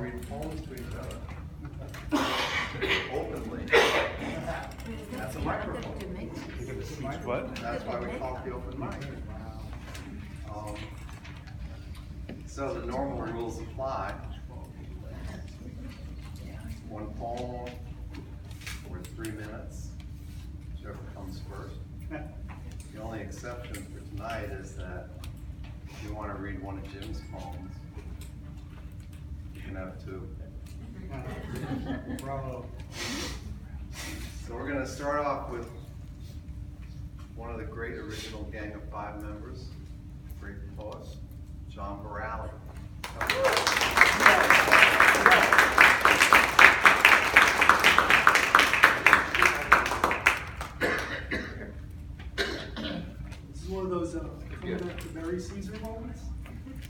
read poems to each other. Openly. That's a microphone. What? That's why we call it the open mic. So the normal rules apply. One poem for 3 minutes, whichever comes first. The only exception for tonight is that if you want to read one of Jim's poems, you can have 2. Bravo. So we're going to start off with one of the great original Gang of 5 members, great poet, John Barrale. This is one of those coming back to Barry Caesar moments.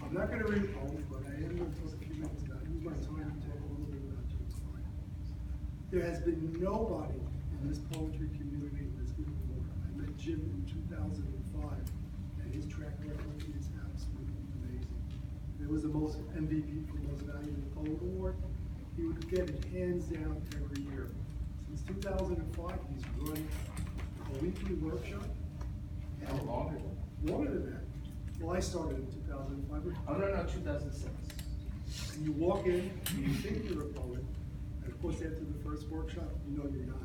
I'm not going to read a poem, but I am going to talk a few minutes about it. Use my time to talk a little bit about Jim Klein. There has been nobody in this poetry community that's given more. I met Jim in 2005, and his track record is absolutely amazing. It was the most MVP for most valuable poet award. He would get it hands down every year. Since 2005, he's run a weekly workshop. How long ago? Longer than that. Well, I started in 2005. Oh, no, 2006. And you walk in, and you think you're a poet, and of course after the first workshop, you know you're not.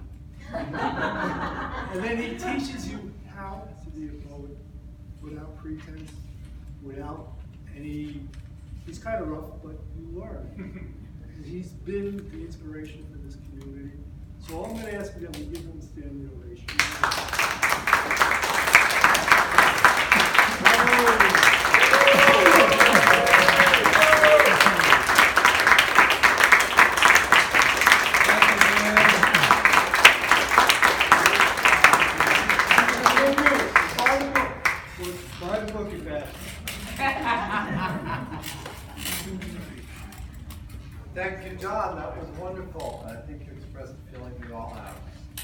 And then he teaches you how to be a poet without pretense, without any, he's kind of rough, but you learn. And he's been the inspiration for this community. So all I'm going to ask you to give him a standing ovation. Thank you, John. That was wonderful. I think you expressed a feeling we all have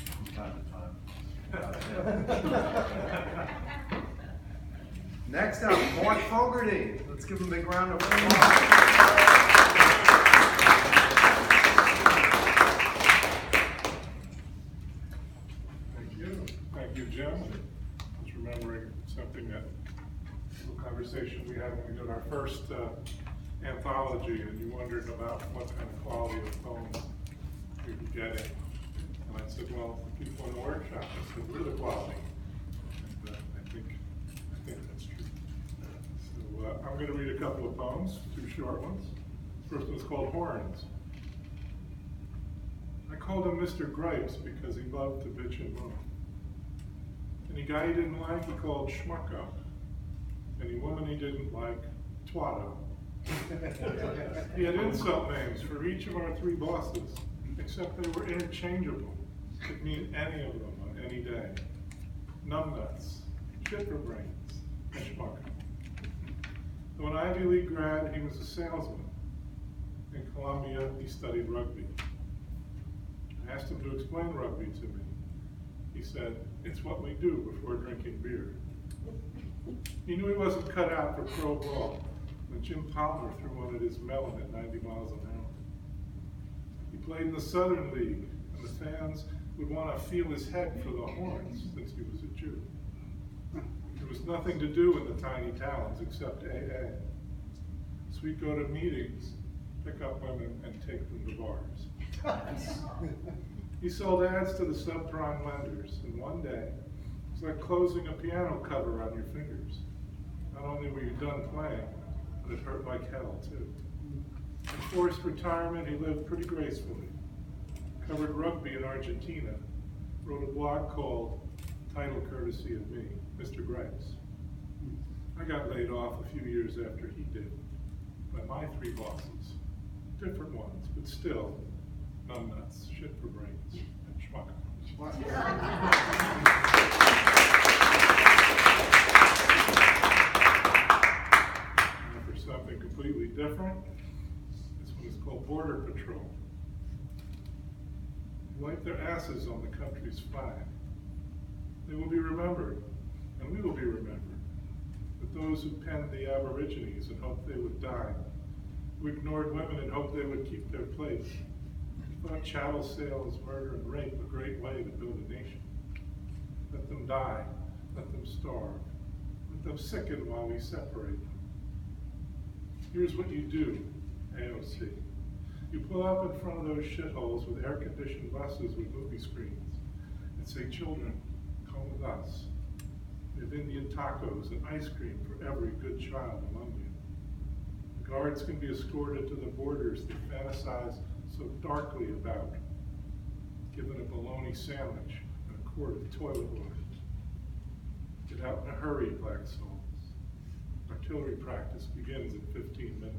from time to time. Next up, Mark Fogarty. Let's give him a big round of applause. Thank you. Thank you, Jim. I was remembering something that a conversation we had when we did our first anthology, and you wondered about what kind of quality of poems we were getting. And I said, well, the people in the workshop, I said, we're the quality. And I think that's true. So I'm going to read a couple of poems, 2 short ones. First one's called Horns. I called him Mr. Gripes because he loved to bitch and moan. Any guy he didn't like, he called Schmucko. Any woman he didn't like, Twatto. He had insult names for each of our 3 bosses, except they were interchangeable. Could mean any of them on any day. Numbnuts, shitterbrains, and schmuck. Though an Ivy League grad, he was a salesman. In Columbia, he studied rugby. I asked him to explain rugby to me. He said, it's what we do before drinking beer. He knew he wasn't cut out for pro ball when Jim Palmer threw one at his melon at 90 miles an hour. He played in the Southern League, and the fans would want to feel his head for the horns since he was a Jew. There was nothing to do in the tiny towns except AA. So we'd go to meetings, pick up women, and take them to bars. He sold ads to the subprime lenders, and one day, it was like closing a piano cover on your fingers. Not only were you done playing, but it hurt like hell, too. In forced retirement, he lived pretty gracefully. Covered rugby in Argentina, wrote a blog called, title courtesy of me, Mr. Gripes. I got laid off a few years after he did, by my 3 bosses. Different ones, but still, numbnuts, shit for brains, and schmuck. Now for something completely different, this one is called Border Patrol. They wipe their asses on the country's flag. They will be remembered, and we will be remembered. But those who penned the Aborigines and hoped they would die who ignored women and hoped they would keep their place, who thought chattel sales, murder, and rape a great way to build a nation. Let them die, let them starve, let them sicken while we separate them. Here's what you do, AOC. You pull up in front of those shitholes with air-conditioned buses with movie screens and say, children, come with us. We have Indian tacos and ice cream for every good child among you. The guards can be escorted to the borders they fantasize so darkly about, given a bologna sandwich and a quart of toilet water. Get out in a hurry, Black souls. Artillery practice begins in 15 minutes.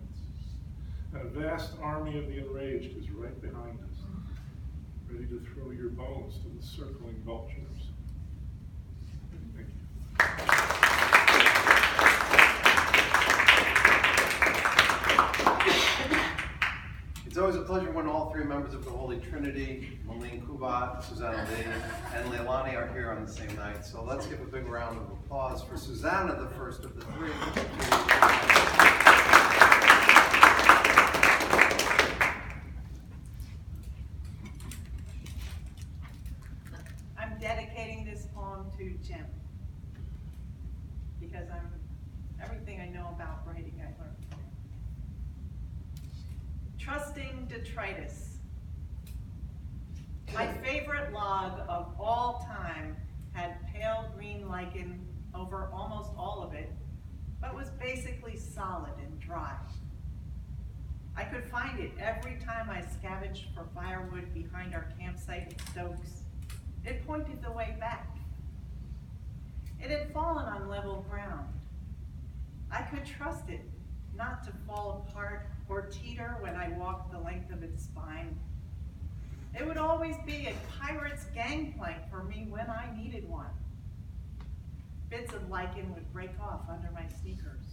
And a vast army of the enraged is right behind us, ready to throw your bones to the circling vultures. Thank you. It's always a pleasure when all three members of the Holy Trinity, Melene Kubat, Susanna Lee, and Leilani are here on the same night. So let's give a big round of applause for Susanna, the first of the three. I'm dedicating this poem to Jim, because everything I know about writing I learned from him. Trusting detritus. My favorite log of all time had pale green lichen over almost all of it, but was basically solid and dry. I could find it every time I scavenged for firewood behind our campsite at Stokes. It pointed the way back. It had fallen on level ground. I could trust it not to fall apart or teeter when I walked the length of its spine. It would always be a pirate's gangplank for me when I needed one. Bits of lichen would break off under my sneakers,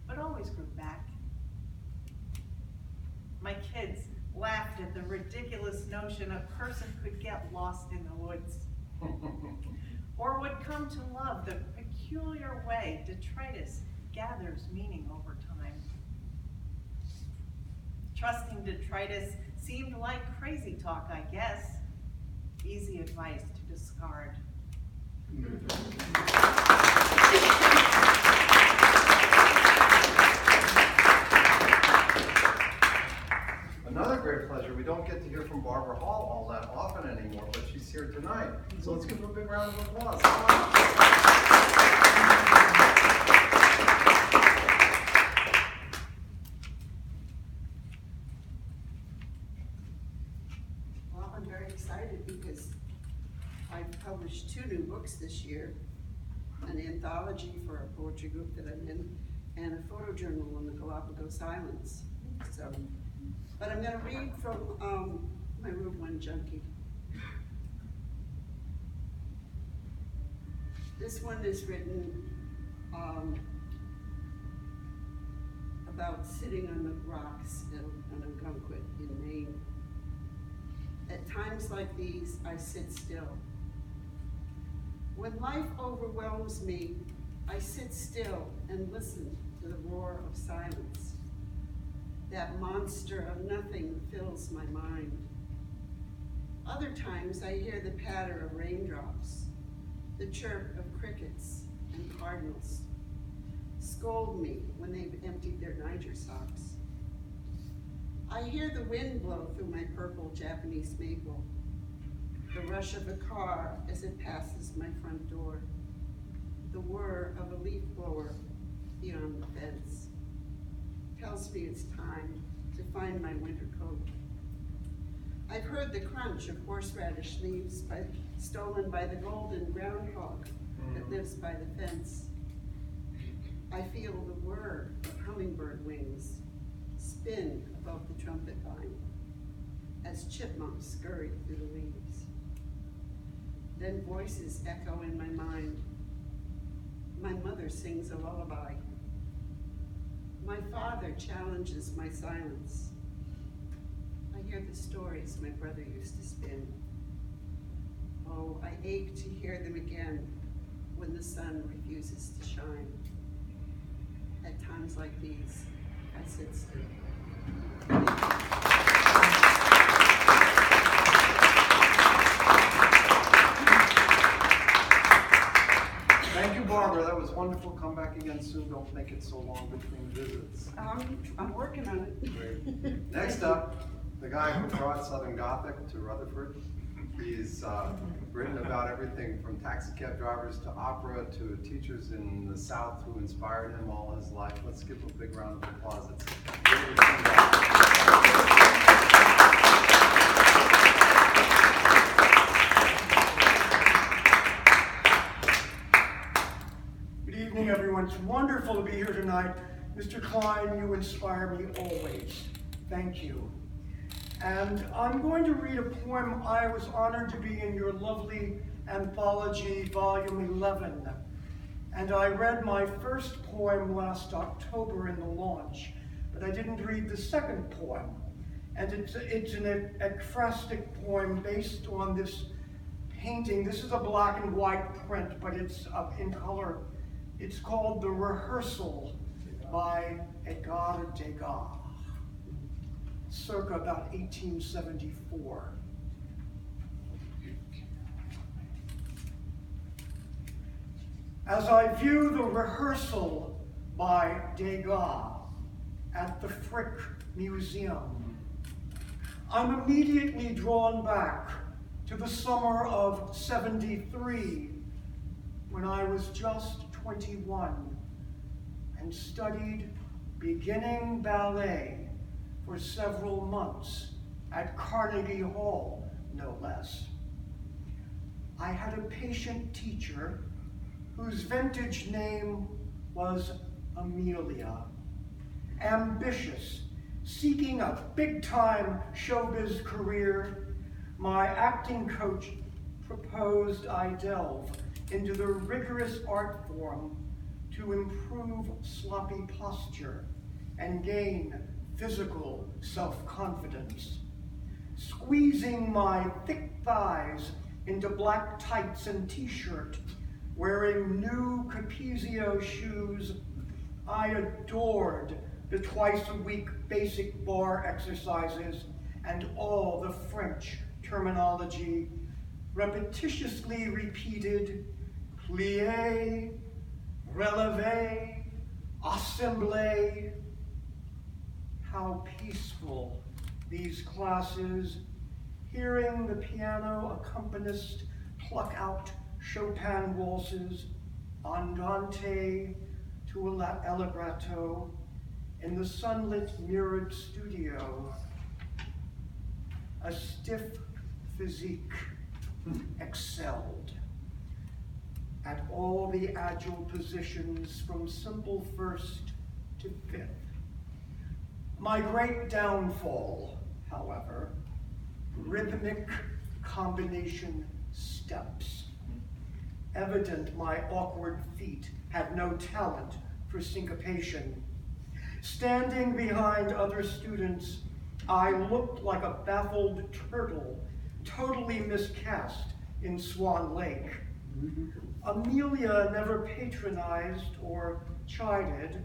but always grew back. My kids laughed at the ridiculous notion a person could get lost in the woods, or would come to love the peculiar way detritus gathers meaning over time. Trusting detritus seemed like crazy talk, I guess. Easy advice to discard. Another great pleasure. We don't get to hear from Barbara Hall all that often anymore, but she's here tonight. So let's give her a big round of applause. Well, I'm very excited because I've published 2 new books this year, an anthology for a poetry group that I'm in, and a photojournal on the Galapagos Islands. So, but I'm going to read from my Route 1 Junkie. This one is written about sitting on the rocks on Algonquin in Maine. At times like these, I sit still. When life overwhelms me, I sit still and listen to the roar of silence. That monster of nothing fills my mind. Other times I hear the patter of raindrops, the chirp of crickets and cardinals scold me when they've emptied their Niger socks. I hear the wind blow through my purple Japanese maple, the rush of a car as it passes my front door, the whir of a leaf blower beyond the fence tells me it's time to find my winter coat. I've heard the crunch of horseradish leaves stolen by the golden groundhog that lives by the fence. I feel the whir of hummingbird wings spin above the trumpet vine as chipmunks scurry through the leaves. Then voices echo in my mind. My mother sings a lullaby. My father challenges my silence. I hear the stories my brother used to spin. Oh, I ache to hear them again when the sun refuses to shine. At times like these, I sit still. Thank you, Barbara. That was wonderful. Come back again soon. Don't make it so long between visits. I'm working on it. Next up, the guy who brought Southern Gothic to Rutherford. He's written about everything from taxi cab drivers to opera to teachers in the South who inspired him all his life. Let's give a big round of applause. It's David Zellig. Good evening, everyone. It's wonderful to be here tonight. Mr. Klein, you inspire me always. Thank you. And I'm going to read a poem. I was honored to be in your lovely anthology, volume 11. And I read my first poem last October in the launch, but I didn't read the second poem. And it's an ekphrastic poem based on this painting. This is a black and white print, but it's in color. It's called The Rehearsal by Edgar Degas, circa about 1874. As I view The Rehearsal by Degas at the Frick Museum, I'm immediately drawn back to the summer of '73, when I was just 21 and studied beginning ballet for several months at Carnegie Hall, no less. I had a patient teacher whose vintage name was Amelia. Ambitious, seeking a big-time showbiz career, my acting coach proposed I delve into the rigorous art form to improve sloppy posture and gain physical self-confidence. Squeezing my thick thighs into black tights and t-shirt, wearing new Capezio shoes, I adored the twice-a-week basic bar exercises and all the French terminology, repetitiously repeated, plié, relevé, assemblé. How peaceful these classes, hearing the piano accompanist pluck out Chopin waltzes, andante to allegretto, in the sunlit mirrored studio. A stiff physique excelled at all the agile positions from simple first to fifth. My great downfall, however, rhythmic combination steps. Evident my awkward feet had no talent for syncopation. Standing behind other students, I looked like a baffled turtle, totally miscast in Swan Lake. Amelia never patronized or chided,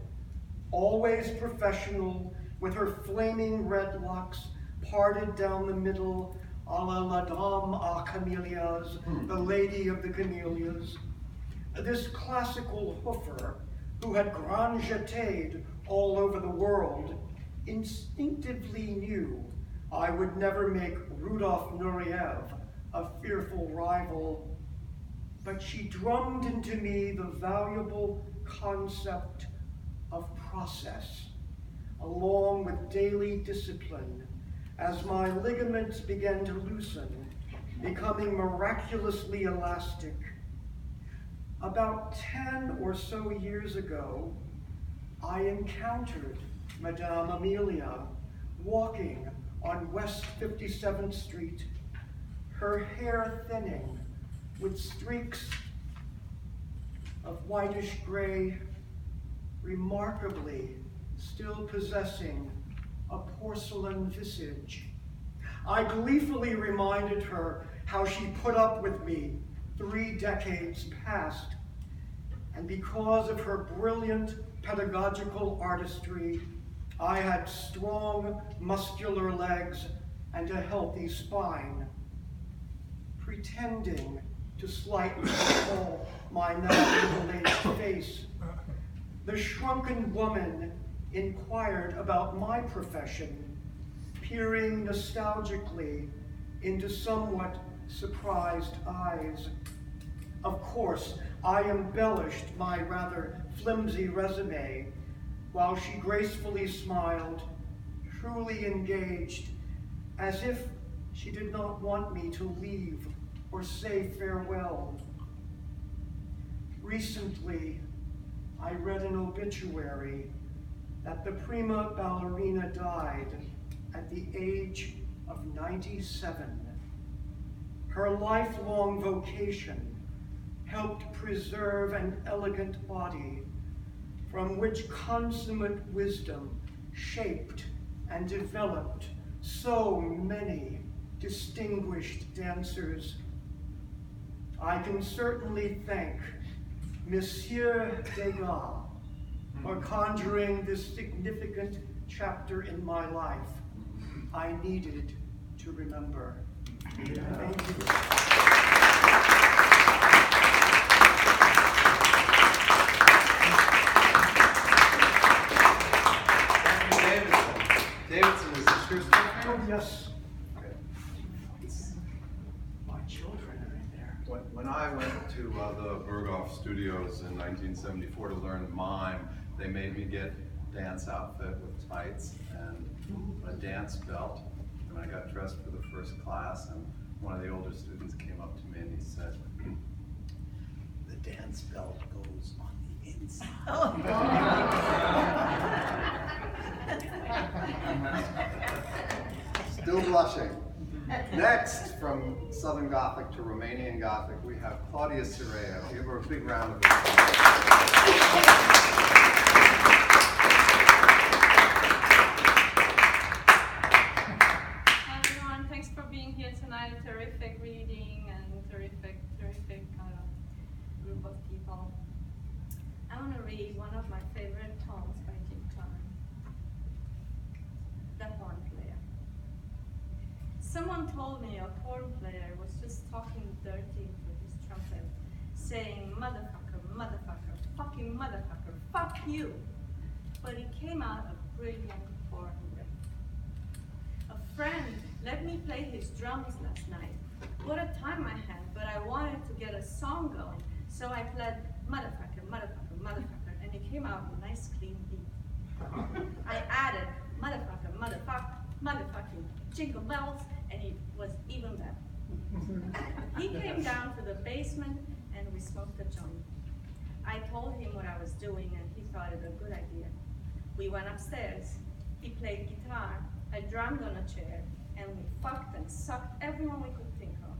always professional, with her flaming red locks parted down the middle, a la Dame aux Camellias, the Lady of the Camellias. This classical hoofer, who had grand jetéed all over the world, instinctively knew I would never make Rudolf Nureyev a fearful rival, but she drummed into me the valuable concept of process, along with daily discipline, as my ligaments began to loosen, becoming miraculously elastic. About 10 or so years ago, I encountered Madame Amelia walking on West 57th Street, her hair thinning with streaks of whitish gray, remarkably still possessing a porcelain visage. I gleefully reminded her how she put up with me 3 decades past, and because of her brilliant pedagogical artistry, I had strong, muscular legs and a healthy spine. Pretending to slightly recall my now middle-aged face, the shrunken woman inquired about my profession, peering nostalgically into somewhat surprised eyes. Of course, I embellished my rather flimsy resume, while she gracefully smiled, truly engaged, as if she did not want me to leave or say farewell. Recently, I read an obituary that the prima ballerina died at the age of 97. Her lifelong vocation helped preserve an elegant body from which consummate wisdom shaped and developed so many distinguished dancers. I can certainly thank Monsieur Degas for conjuring this significant chapter in my life. I needed to remember. Thank you. Davidson, is this your stuff? Oh, yes. My children are in there. When I went to the Berghoff Studios in 1974 to learn mime, they made me get dance outfit with tights and a dance belt. And I got dressed for the first class, and one of the older students came up to me and he said, "The dance belt goes on the inside." Still blushing. Next, from Southern Gothic to Romanian Gothic, we have Claudia Serea. Give her a big round of applause. Hi everyone, thanks for being here tonight. Terrific reading and terrific group of people. I want to read one of my favorite poems by Jim Klein, The Horn Player. Someone told me a horn player was just talking dirty to his trumpet, saying, "Motherfucker, motherfucker, fucking motherfucker, fuck you." But it came out a brilliant horn riff. A friend let me play his drums last night. What a time I had, but I wanted to get a song going, so I played "Motherfucker, motherfucker, motherfucker," and it came out a nice clean beat. I added "Motherfucker, motherfucker, motherfucking jingle bells," and it was even better. He came down to the basement and we smoked a joint. I told him what I was doing and he thought it a good idea. We went upstairs. He played guitar, I drummed on a chair, and we fucked and sucked everyone we could think of.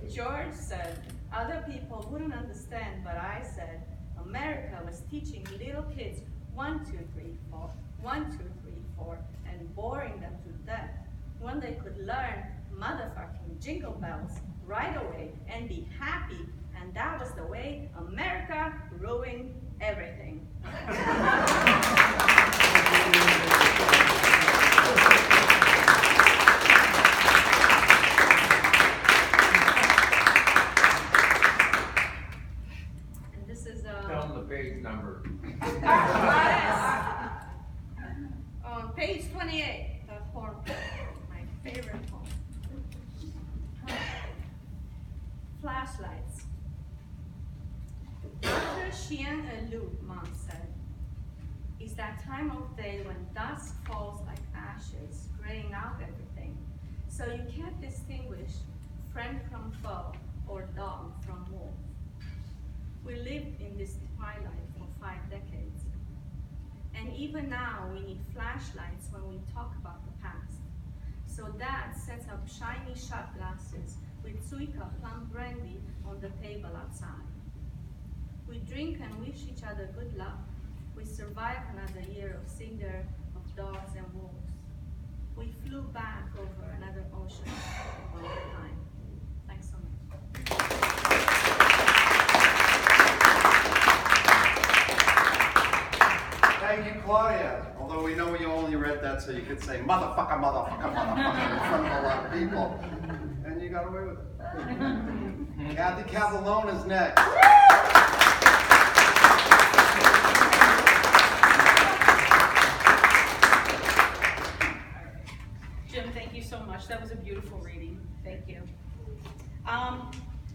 George said other people wouldn't understand, but I said America was teaching little kids 1, 2, 3, 4, 1, 2, 3, 4, and boring them to death when they could learn motherfucking jingle bells right away and be happy, and that was the way America ruined everything. And this is Tell them the page number. on page 28, the horn, my favorite poem. Flashlights. After chien et loup, Mom said, is that time of day when dusk falls like ashes, graying out everything, so you can't distinguish friend from foe or dog from wolf. We lived in this twilight for 5 decades. And even now, we need flashlights when we talk about the past. So Dad sets up shiny shot glasses with Suica plum brandy on the table outside. We drink and wish each other good luck. We survive another year of cinder, of dogs and wolves. We flew back over another ocean one time. Thanks so much. Thank you, Claudia. Although we know you only read that so you could say motherfucker, motherfucker, motherfucker in front of a lot of people. And you got away with it. Cathy Cavallone is next. Jim, thank you so much. That was a beautiful reading. Thank you. I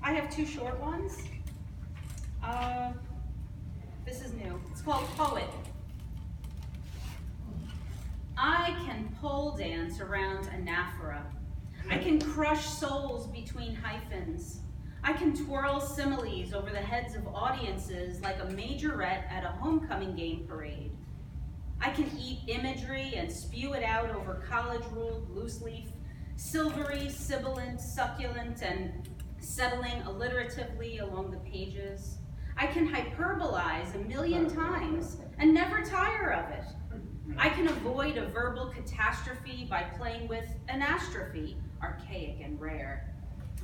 have two short ones. This is new. It's called Poet. I can pole dance around anaphora. I can crush souls between hyphens. I can twirl similes over the heads of audiences like a majorette at a homecoming game parade. I can eat imagery and spew it out over college-ruled loose leaf, silvery, sibilant, succulent, and settling alliteratively along the pages. I can hyperbolize 1,000,000 times and never tire of it. I can avoid a verbal catastrophe by playing with anastrophe, archaic and rare.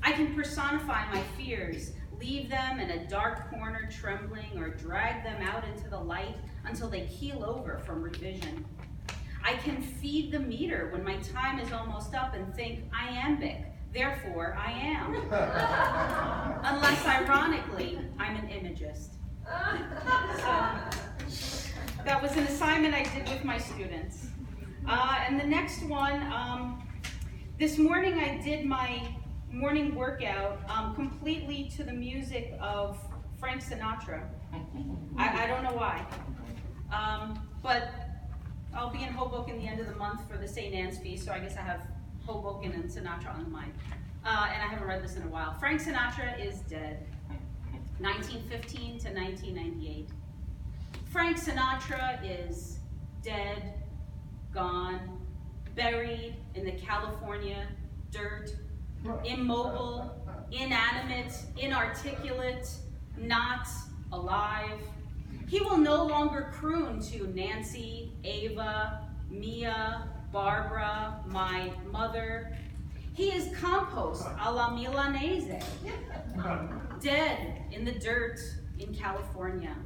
I can personify my fears, leave them in a dark corner trembling, or drag them out into the light until they keel over from revision. I can feed the meter when my time is almost up and think iambic, therefore I am. Unless, ironically, I'm an imagist. So, that was an assignment I did with my students. And the next one, this morning I did my morning workout completely to the music of Frank Sinatra. I don't know why. But I'll be in Hoboken the end of the month for the St. Anne's feast, so I guess I have Hoboken and Sinatra on the mind. And I haven't read this in a while. Frank Sinatra is dead. 1915 to 1998. Frank Sinatra is dead, gone, buried in the California dirt, immobile, inanimate, inarticulate, not alive. He will no longer croon to Nancy, Ava, Mia, Barbara, my mother. He is compost a la Milanese, dead in the dirt in California.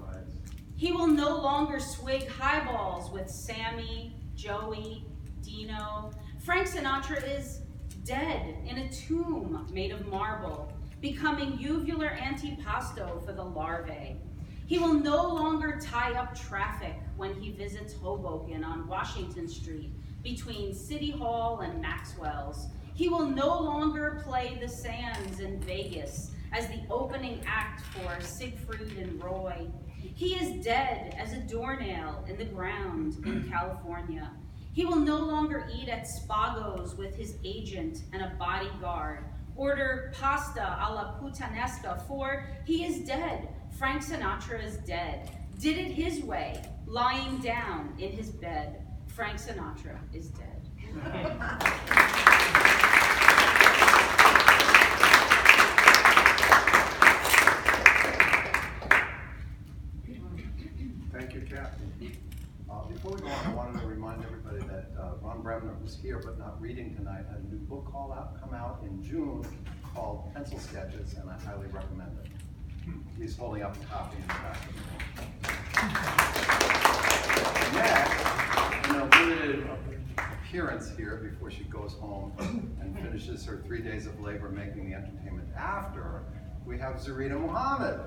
He will no longer swig highballs with Sammy, Joey, Dino. Frank Sinatra is dead in a tomb made of marble, becoming uvular antipasto for the larvae. He will no longer tie up traffic when he visits Hoboken on Washington Street between City Hall and Maxwell's. He will no longer play the Sands in Vegas as the opening act for Siegfried and Roy. He is dead as a doornail in the ground in California. He will no longer eat at Spago's with his agent and a bodyguard, order pasta a la putanesca, for he is dead. Frank Sinatra is dead. Did it his way, lying down in his bed. Frank Sinatra is dead. Thank you, Cathy. Before we go on, I wanted to remind everybody that Ron Bremner, who's here but not reading tonight, had a new book come out in June called Pencil Sketches, and I highly recommend it. He's holding up a copy in the back of the room. Next, an limited appearance here before she goes home and finishes her 3 days of labor making the entertainment after, we have Zorida Mohammed.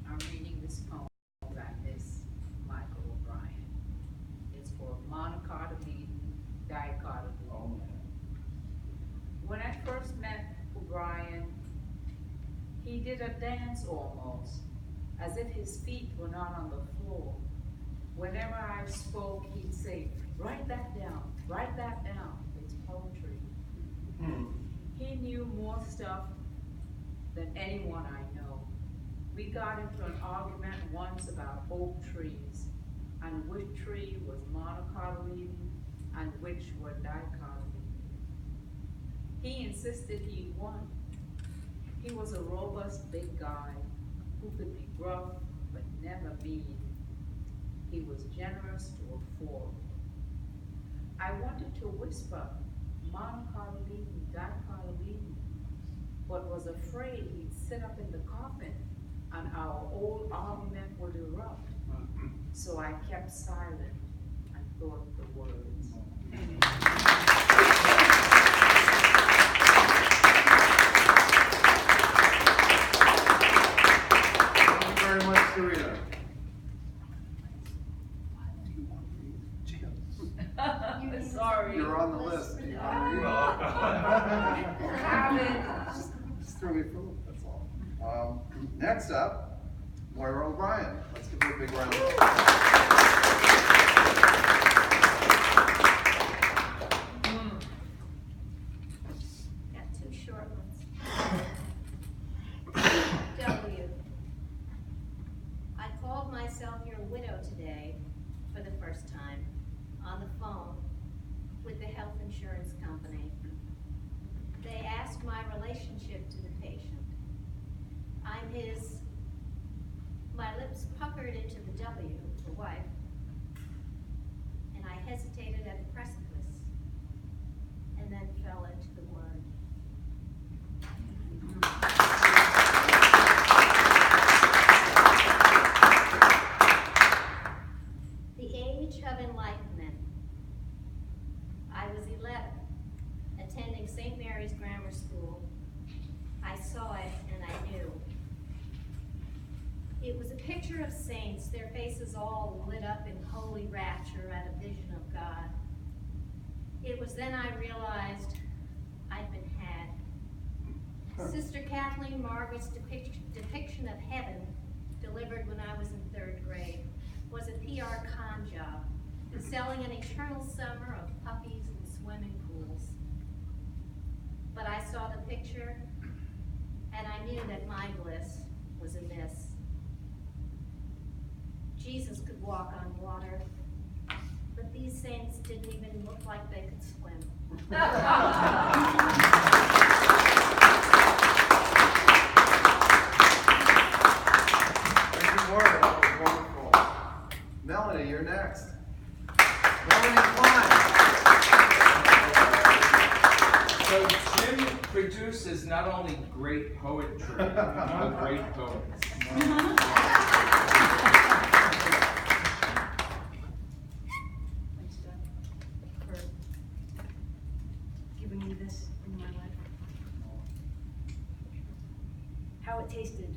I'm reading this poem by Miss Michole O'Brien. It's for monocotyledon, dicotyledon. When I first met O'Brien, he did a dance almost, as if his feet were not on the floor. Whenever I spoke, he'd say, "Write that down, write that down, it's poetry." He knew more stuff than anyone I know. We got into an argument once about oak trees, and which tree was monocotyledon and which were dicotyledon. He insisted he won. He was a robust big guy who could be gruff but never mean. He was generous to a fault. I wanted to whisper, monocotyledon, dicotyledon, but was afraid he'd sit up in the coffin and our old argument would erupt. So I kept silent and thought the words. Thank you very much, Zorida. Sorry. You're on the list. Do you want to read? Just threw me for a loop, that's all. Next up, Moira O'Brien. Let's give her a big round of applause. Got two short ones. W. I called myself your widow today for the first time on the phone with the health insurance company. They asked my relationship to the patient. I'm his, my lips puckered into the W, the wife, and I hesitated at the precipice and then fell into the word. The age of enlightenment. I was 11, attending St. Mary's Grammar School. I saw it and I knew. It was a picture of saints, their faces all lit up in holy rapture at a vision of God. It was then I realized I'd been had. Sister Kathleen Margaret's depiction of heaven, delivered when I was in 3rd grade, was a PR con job, selling an eternal summer of puppies and swimming pools. But I saw the picture, and I knew that my bliss was amiss. Jesus could walk on water, but these saints didn't even look like they could swim. Thank you, Moira. That was wonderful. Melanie, you're next. Melanie Klein. So Jim produces not only great poetry, but great poets. Thanks, Doug, for giving me this in my life. How it tasted.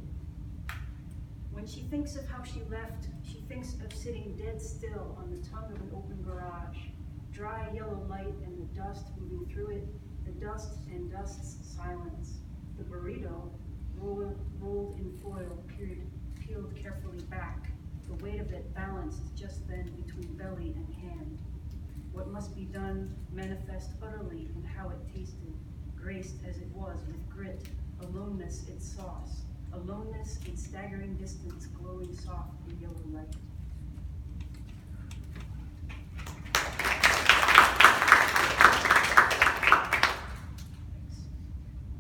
When she thinks of how she left, she thinks of sitting dead still on the tongue of an open garage. Dry yellow light and the dust moving through it, the dust and dust's silence. The burrito, rolled in foil, peeled carefully back. The weight of it balanced just then between belly and hand. What must be done manifest utterly in how it tasted, graced as it was with grit, aloneness its sauce, aloneness in staggering distance, glowing soft in yellow light.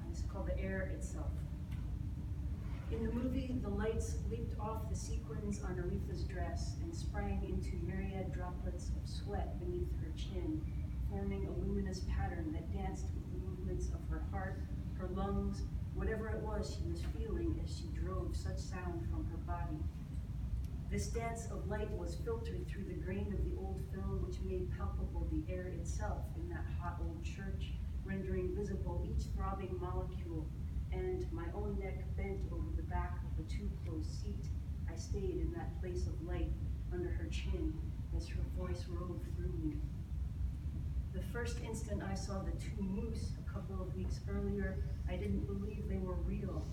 It's called The Air Itself. In the movie, the lights leaped off the sequins on Aretha's dress and sprang into myriad droplets of sweat beneath her chin, forming a luminous pattern that danced with the movements of her heart, her lungs, whatever it was she was feeling as she drove such sound from her body. This dance of light was filtered through the grain of the old film, which made palpable the air itself in that hot old church, rendering visible each throbbing molecule, and my own neck bent over the back of a too-close seat. I stayed in that place of light under her chin as her voice rolled through me. The first instant I saw the two moose a couple of weeks earlier, I didn't believe they were real.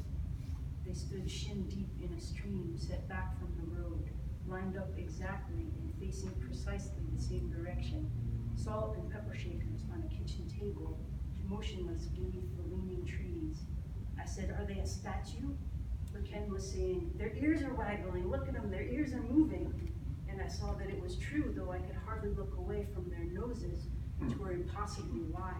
They stood shin deep in a stream set back from the road, lined up exactly and facing precisely the same direction, salt and pepper shakers on a kitchen table, motionless beneath the leaning trees. I said, "Are they a statue?" But Ken was saying, "Their ears are waggling, look at them, their ears are moving." And I saw that it was true, though I could hardly look away from their noses, which were impossibly wide.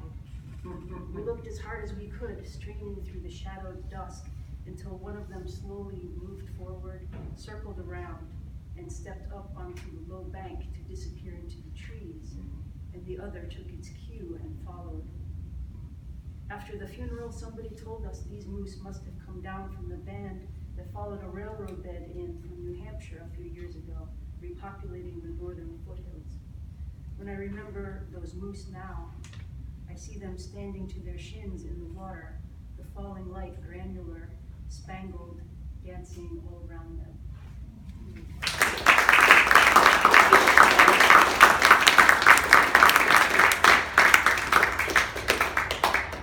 We looked as hard as we could, straining through the shadowed dusk, until one of them slowly moved forward, circled around, and stepped up onto the low bank to disappear into the trees, and the other took its cue and followed. After the funeral, somebody told us these moose must have come down from the band that followed a railroad bed in from New Hampshire a few years ago, repopulating the northern foothills. When I remember those moose now, I see them standing to their shins in the water, the falling light granular, spangled, dancing all around them.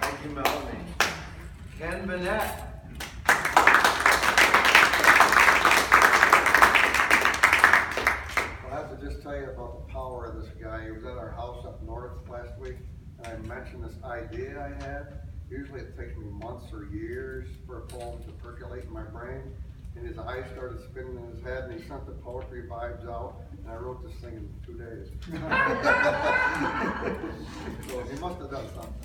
Thank you, Melanie. Ken Venette. I have to just tell you about the power of this guy. He was at our house up north last week, and I mentioned this idea I had. Usually it takes me months or years for a poem to percolate in my brain. And his eyes started spinning in his head, and he sent the poetry vibes out, and I wrote this thing in 2 days. So he must have done something.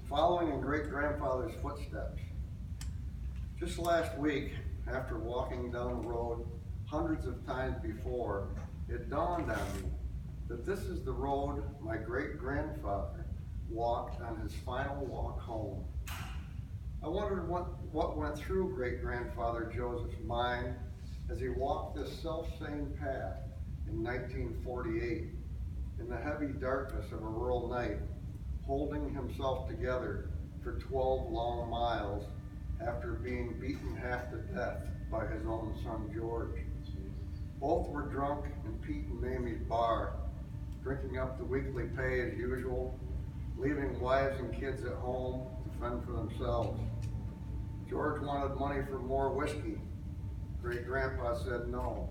Following in great-grandfather's footsteps. Just last week, after walking down the road hundreds of times before, it dawned on me that this is the road my great-grandfather walked on his final walk home. I wondered what went through great-grandfather Joseph's mind as he walked this self-same path in 1948 in the heavy darkness of a rural night, holding himself together for 12 long miles after being beaten half to death by his own son George. Both were drunk in Pete and Mamie's bar, drinking up the weekly pay as usual, leaving wives and kids at home to fend for themselves. George wanted money for more whiskey. Great-grandpa said no.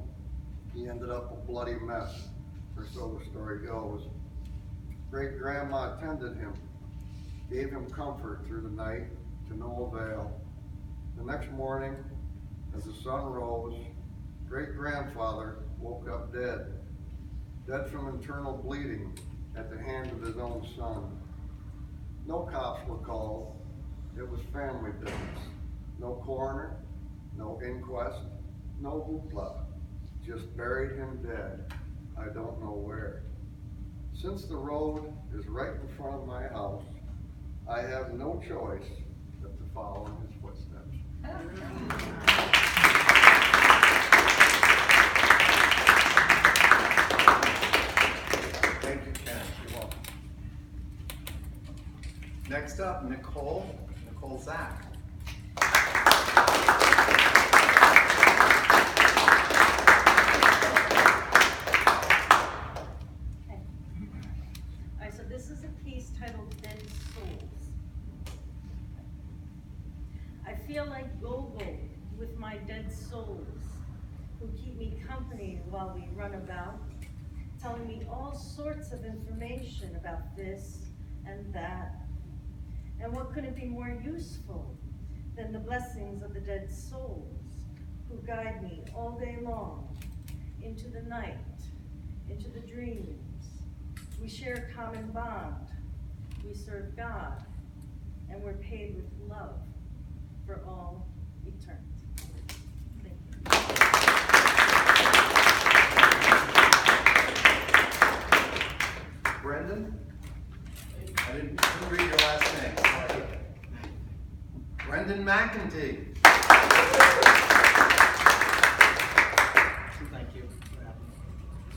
He ended up a bloody mess, or so the story goes. Great-grandma attended him, gave him comfort through the night to no avail. The next morning, as the sun rose, great-grandfather woke up dead from internal bleeding at the hands of his own son. No cops were called. It was family business. No coroner, no inquest, no hoopla. Just buried him dead. I don't know where. Since the road is right in front of my house, I have no choice but to follow in his footsteps. Thank you, Ken. You're welcome. Next up, Nichole Zach. So this is a piece titled Dead Souls. I feel like Gogol with my dead souls, who keep me company while we run about, telling me all sorts of information about this and that. And what could it be more useful than the blessings of the dead souls who guide me all day long into the night, into the dreams. We share a common bond. We serve God, and we're paid with love for all eternity. Thank you. Brendan? I didn't read your last name. Brendan McIndy. Thank you.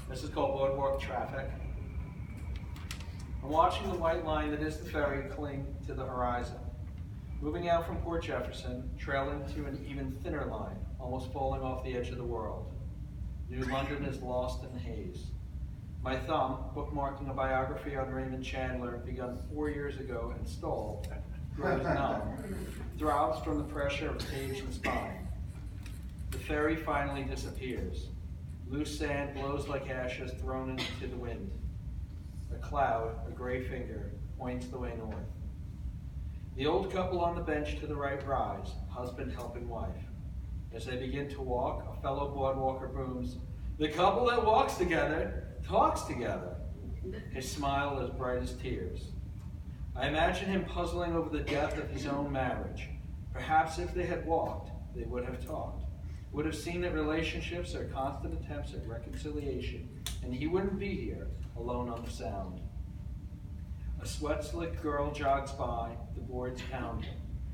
This is called Boardwalk Traffic. I'm watching the white line that is the ferry cling to the horizon. Moving out from Port Jefferson, trailing to an even thinner line, almost falling off the edge of the world. New London is lost in the haze. My thumb, bookmarking a biography on Raymond Chandler, begun 4 years ago and stalled, grows numb, throbs from the pressure of page and spine. The ferry finally disappears. Loose sand blows like ashes thrown into the wind. A cloud, a gray finger, points the way north. The old couple on the bench to the right rise, husband helping wife. As they begin to walk, a fellow boardwalker booms, "The couple that walks together talks together." His smile as bright as tears. I imagine him puzzling over the death of his own marriage. Perhaps if they had walked, they would have talked, would have seen that relationships are constant attempts at reconciliation, and he wouldn't be here, alone on the Sound. A sweat-slicked girl jogs by, the boards pounding,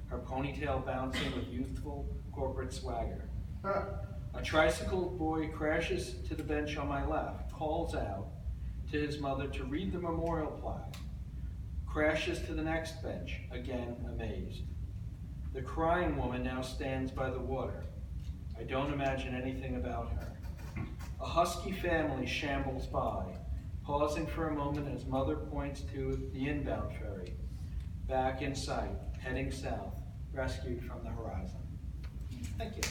her ponytail bouncing with youthful corporate swagger. A tricycle boy crashes to the bench on my left, calls out to his mother to read the memorial plaque, crashes to the next bench, again amazed. The crying woman now stands by the water. I don't imagine anything about her. A husky family shambles by, pausing for a moment as mother points to the inbound ferry, back in sight, heading south, rescued from the horizon. Thank you.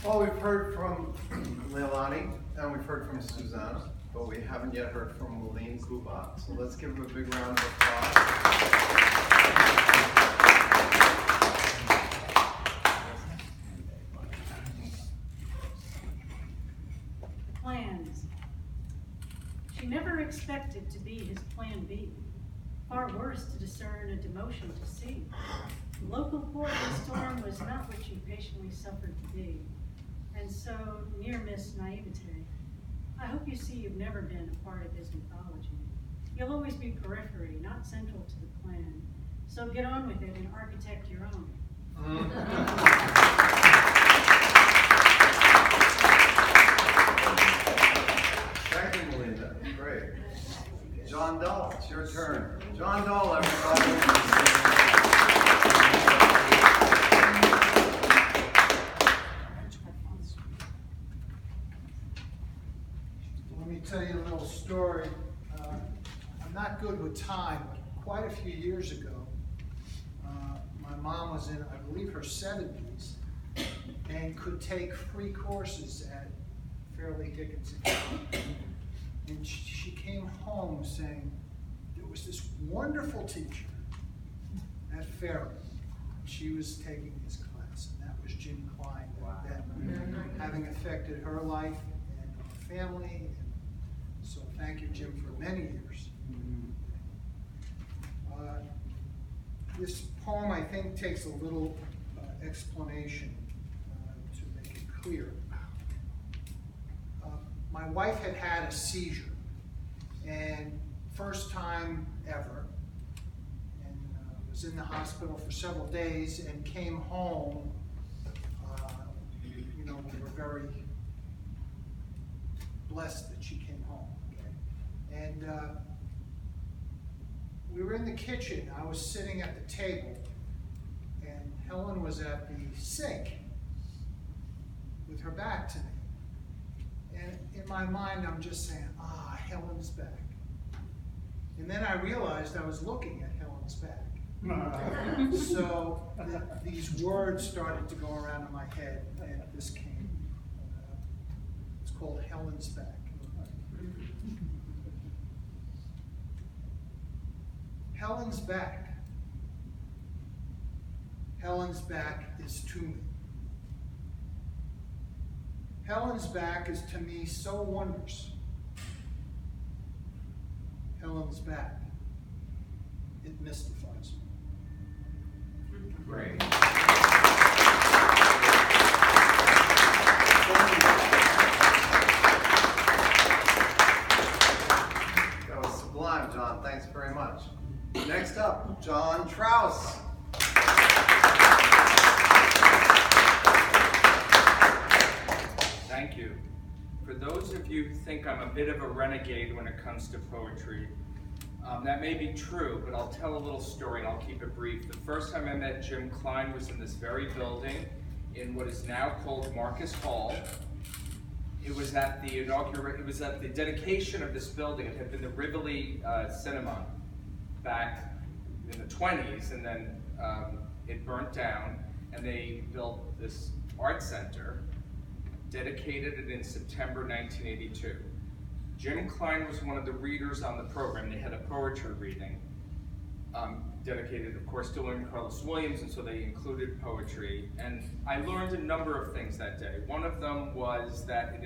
Well, we've heard from Melanie and we've heard from Susanna, but we haven't yet heard from Melene Kubat. So let's give them a big round of applause. Plans. She never expected to be his plan B. Far worse to discern a demotion to C. The local port and storm was not what she patiently suffered to be. And so, near-miss naivete. I hope you see you've never been a part of his mythology. You'll always be periphery, not central to the plan. So get on with it and architect your own. Thank you, Melinda. Great. John Dahl, it's your turn. John Dahl, everybody. Let me tell you a little story. I'm not good with time, but quite a few years ago, my mom was in, I believe, her 70s and could take free courses at Fairleigh Dickinson. And she came home saying, there was this wonderful teacher at Fairleigh. She was taking his class, and that was Jim Klein. Wow. That having affected her life and our family. And so thank you, Jim, for many years. This poem, I think, takes a little explanation to make it clear. My wife had had a seizure, and first time ever, and was in the hospital for several days and came home. You know, we were very blessed that she came home. Okay? And we were in the kitchen. I was sitting at the table, and Helen was at the sink with her back to me. And in my mind, I'm just saying, Helen's back. And then I realized I was looking at Helen's back. So these words started to go around in my head, and this came. It's called Helen's Back. Helen's back. Helen's back is to me. Helen's back is to me so wondrous. Helen's back, it mystifies me. Great. That was sublime, John. Thanks very much. Next up, J Trause. Thank you. For those of you who think I'm a bit of a renegade when it comes to poetry, that may be true, but I'll tell a little story and I'll keep it brief. The first time I met Jim Klein was in this very building in what is now called Marcus Hall. It was at the dedication of this building. It had been the Rivoli Cinema back in the 20s, and then it burnt down, and they built this art center, dedicated it in September 1982. Jim Klein was one of the readers on the program. They had a poetry reading, dedicated, of course, to William Carlos Williams, and so they included poetry. And I learned a number of things that day. One of them was that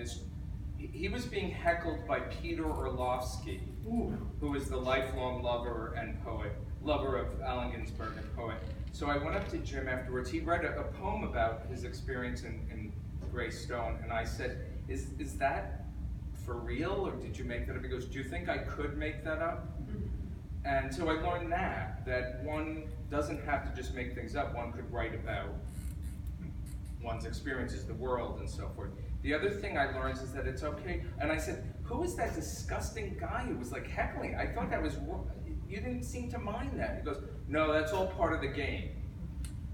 he was being heckled by Peter Orlovsky, who is the lifelong lover and poet, lover of Allen Ginsberg and poet. So I went up to Jim afterwards. He read a poem about his experience in Gray Stone, and I said, is that for real, or did you make that up? He goes, do you think I could make that up? And so I learned that one doesn't have to just make things up. One could write about one's experiences, the world, and so forth. The other thing I learned is that it's okay. And I said, who is that disgusting guy who was like heckling? I thought that was, you didn't seem to mind that. He goes, no, that's all part of the game.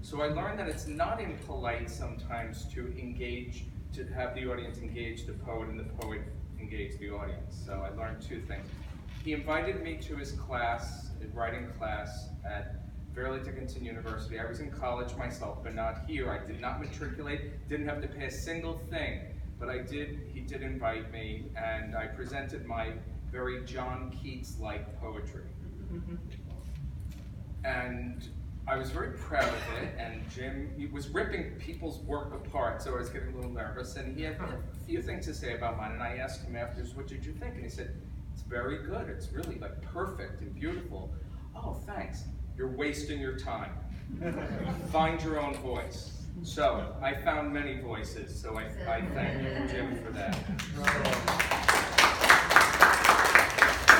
So I learned that it's not impolite sometimes to engage, to have the audience engage the poet and the poet engage the audience. So I learned two things. He invited me to his class, his writing class at Barrale Dickinson University. I was in college myself, but not here. I did not matriculate, didn't have to pay a single thing, but he did invite me, and I presented my very John Keats-like poetry. And I was very proud of it, and he was ripping people's work apart, so I was getting a little nervous, and he had a few things to say about mine, and I asked him afterwards, what did you think? And he said, it's very good, it's really like perfect and beautiful. Oh, thanks, you're wasting your time. Find your own voice. So, I found many voices, so I thank you, Jim, for that.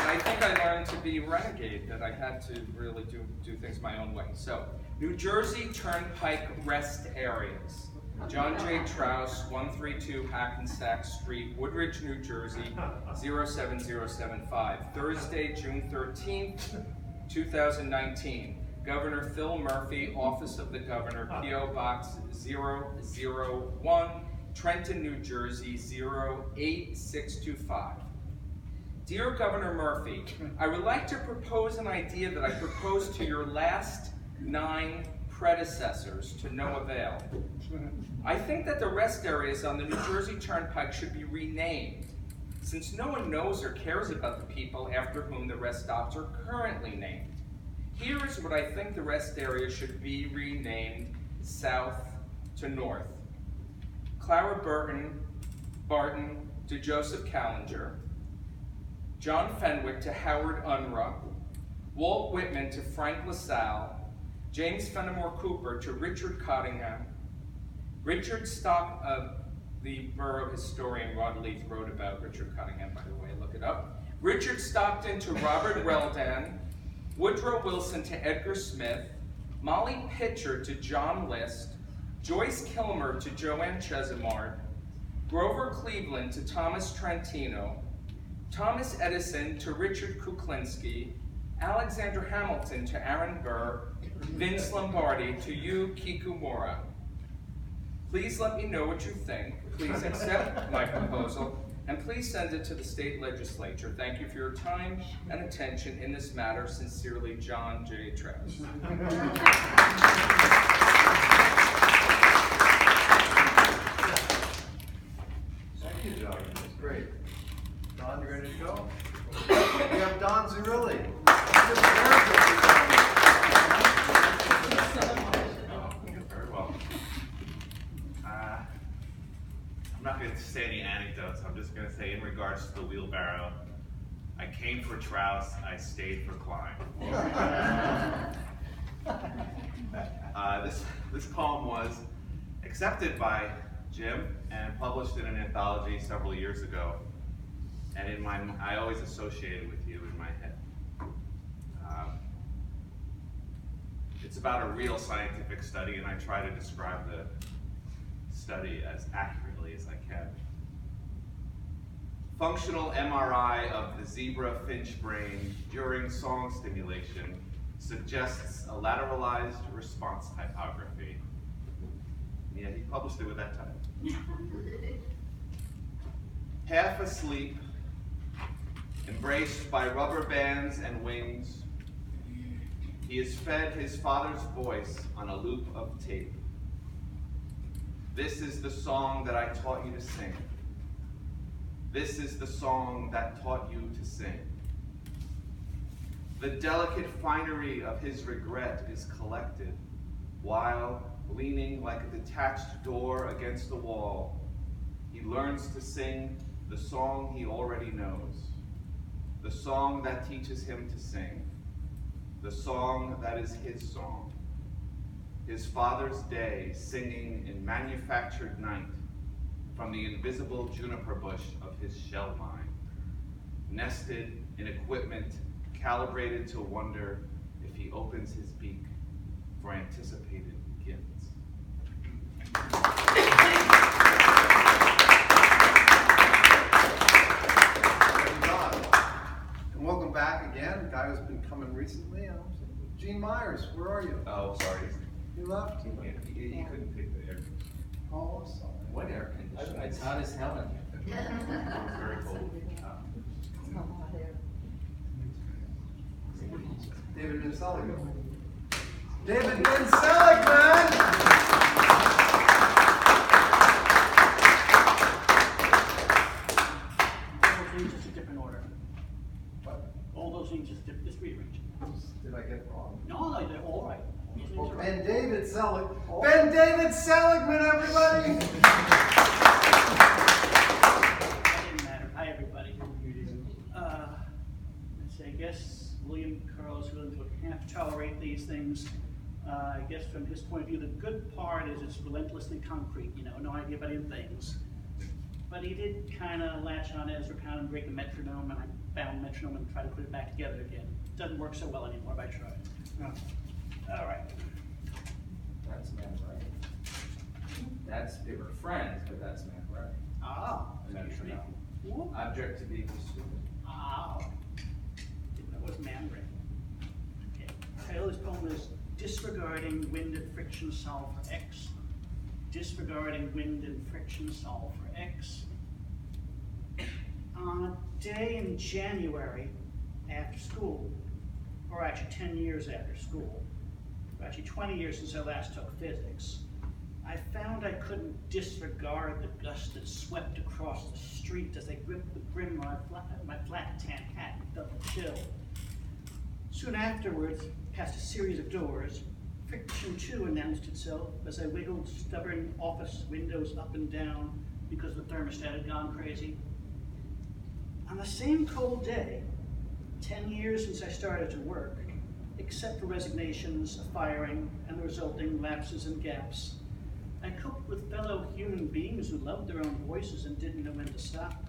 I think I learned to be renegade, that I had to really do things my own way. So, New Jersey Turnpike rest areas. John J. Trause, 132 Hackensack Street, Woodridge, New Jersey, 07075. Thursday, June 13th, 2019. Governor Phil Murphy, Office of the Governor, P.O. Box 001, Trenton, New Jersey, 08625. Dear Governor Murphy, I would like to propose an idea that I proposed to your last 9 predecessors to no avail. I think that the rest areas on the New Jersey Turnpike should be renamed, since no one knows or cares about the people after whom the rest stops are currently named. Here is what I think the rest area should be renamed south to north. Clara Barton to Joseph Callinger, John Fenwick to Howard Unruh, Walt Whitman to Frank LaSalle, James Fenimore Cooper to Richard Cottingham, Richard Stock, the borough historian Rod Leith wrote about Richard Cottingham, by the way, look it up. Richard Stockton to Robert Reldan, Woodrow Wilson to Edgar Smith, Molly Pitcher to John List, Joyce Kilmer to Joanne Chesimard, Grover Cleveland to Thomas Trentino, Thomas Edison to Richard Kuklinski, Alexander Hamilton to Aaron Burr, Vince Lombardi to Yu Kikumura. Please let me know what you think. Please accept my proposal, and please send it to the state legislature. Thank you for your time and attention in this matter. Sincerely, John J. Trause. Thank you, John. That's great. Don, you ready to go? We have Don Zirilli. Very well. I'm not going to say any anecdotes. I'm just going to say in regards to the wheelbarrow, I came for Trause, I stayed for Klein. This poem was accepted by Jim and published in an anthology several years ago. And in my, I always associated with you in my head. It's about a real scientific study, and I try to describe the study as accurately as I can. Functional MRI of the zebra finch brain during song stimulation suggests a lateralized response typography. Yeah, he published it with that title. Half asleep, embraced by rubber bands and wings, he is fed his father's voice on a loop of tape. This is the song that I taught you to sing. This is the song that taught you to sing. The delicate finery of his regret is collected, while, leaning like a detached door against the wall, he learns to sing the song he already knows, the song that teaches him to sing, the song that is his song, his father's day singing in manufactured night from the invisible juniper bush of his shell mine. nested in equipment, calibrated to wonder if he opens his beak for anticipated gifts. And welcome back again, a guy who's been coming recently. Gene Myers, where are you? Oh, sorry. You left? He couldn't pick the air. Oh, sorry. What air conditioning? It's hot as hell in here. It's very cold. David Zellig. David Zellig, man! Just a different order. What? All those things just rearrange. Did I get it wrong? No, they're all right. All those things are right. Ben David Zellig. Ben David Seligman, everybody! That didn't matter. Hi, everybody. Let's see, I guess William Carl is willing to half tolerate these things. I guess from his point of view, the good part is it's relentlessly concrete, you know, no idea about any things. But he did kind of latch on Ezra Pound and break the metronome, and I found the metronome and tried to put it back together again. It doesn't work so well anymore, but I tried. All right. That's math, right? That's, they were friends, but that's math, right? Ah, Metronome. Object to be pursued. ah. Didn't know it was Mandarin. Okay. The title of this poem is Disregarding Wind and Friction Solve for X. Disregarding wind and friction solve for X. On a day in January after school, or actually 10 years after school, or actually 20 years since I last took physics, I found I couldn't disregard the gust that swept across the street as I gripped the brim of my flat tan hat and felt the chill. Soon afterwards, past a series of doors, Friction 2 announced itself as I wiggled stubborn office windows up and down because the thermostat had gone crazy. On the same cold day, 10 years since I started to work, except for resignations, a firing, and the resulting lapses and gaps, I coped with fellow human beings who loved their own voices and didn't know when to stop.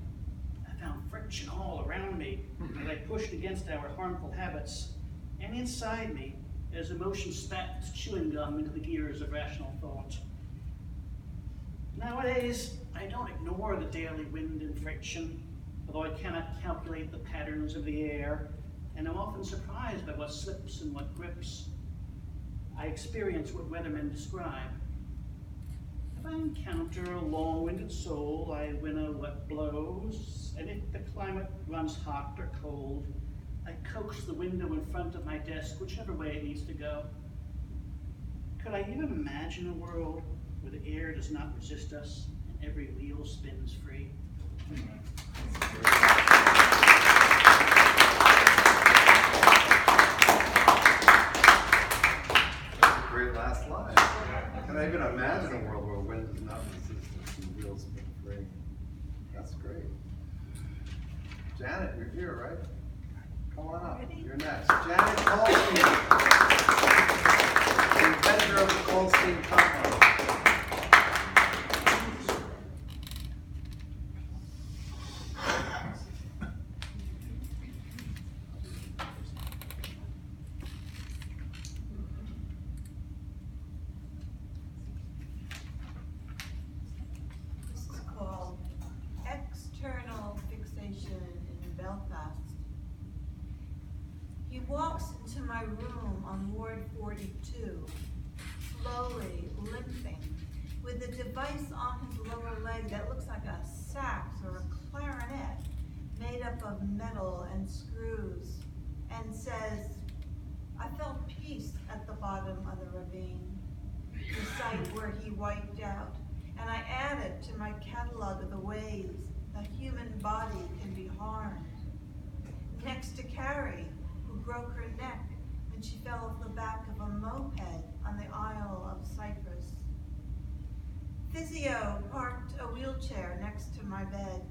I found friction all around me as I pushed against our harmful habits, and inside me, as emotion spat its chewing gum into the gears of rational thought. Nowadays, I don't ignore the daily wind and friction, although I cannot calculate the patterns of the air, and I'm often surprised by what slips and what grips. I experience what weathermen describe. If I encounter a long-winded soul, I winnow what blows, and if the climate runs hot or cold, I coax the window in front of my desk, whichever way it needs to go. Could I even imagine a world where the air does not resist us and every wheel spins free? That's a great last line. Can I even imagine a world where wind does not resist us and wheels spin free? That's great. Janet, you're here, right? Come on up. You're next. Janet Kolstein, the inventor of the Kolstein compound. This is called External Fixation in Belfast. He walks into my room on Ward 42, slowly limping, with a device on his lower leg that looks like a sax or a clarinet made up of metal and screws, and says, I felt peace at the bottom of the ravine, the site where he wiped out, and I added to my catalog of the ways the human body can be harmed. Next to Carrie, who broke her neck when she fell off the back of a moped on the Isle of Cyprus. Physio parked a wheelchair next to my bed,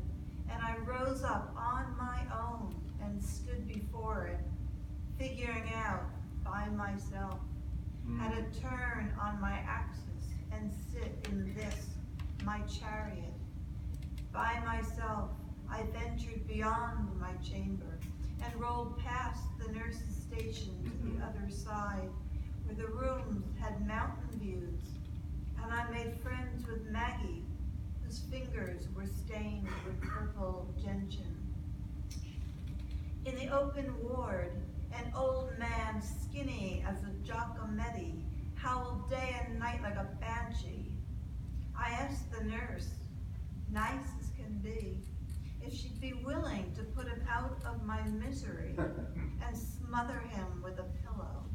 and I rose up on my own and stood before it, figuring out by myself how to turn on my axis and sit in this, my chariot. By myself, I ventured beyond my chamber and rolled past the nurse's station to the other side, where the rooms had mountain views, and I made friends with Maggie, whose fingers were stained with purple gentian. In the open ward, an old man skinny as a Giacometti howled day and night like a banshee. I asked the nurse, nice as can be, if she'd be willing to put him out of my misery and smother him with a pillow.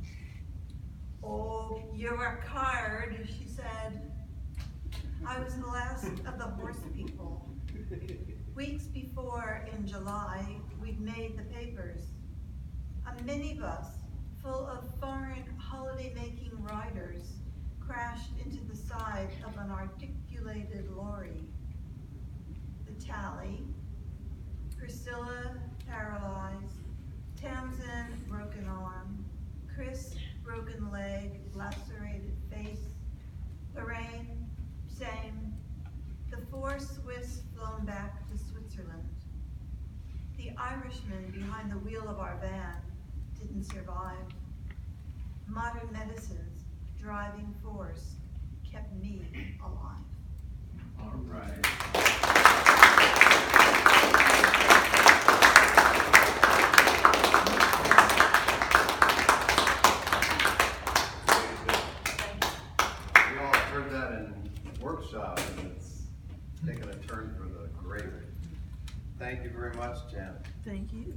Oh, you're a card, she said. I was the last of the horse people. Weeks before, in July, we'd made the papers. A minibus full of foreign holiday-making riders crashed into the side of an articulated lorry. The tally: Priscilla paralyzed, Tamsin broken arm, Chris broken leg, lacerated face, Lorraine same, the 4 Swiss flown back to Switzerland. The Irishman behind the wheel of our van didn't survive. Modern medicine's driving force kept me alive. All right. We all heard that in workshop, and it's taken a turn for the greater. Thank you very much, Jen. Thank you.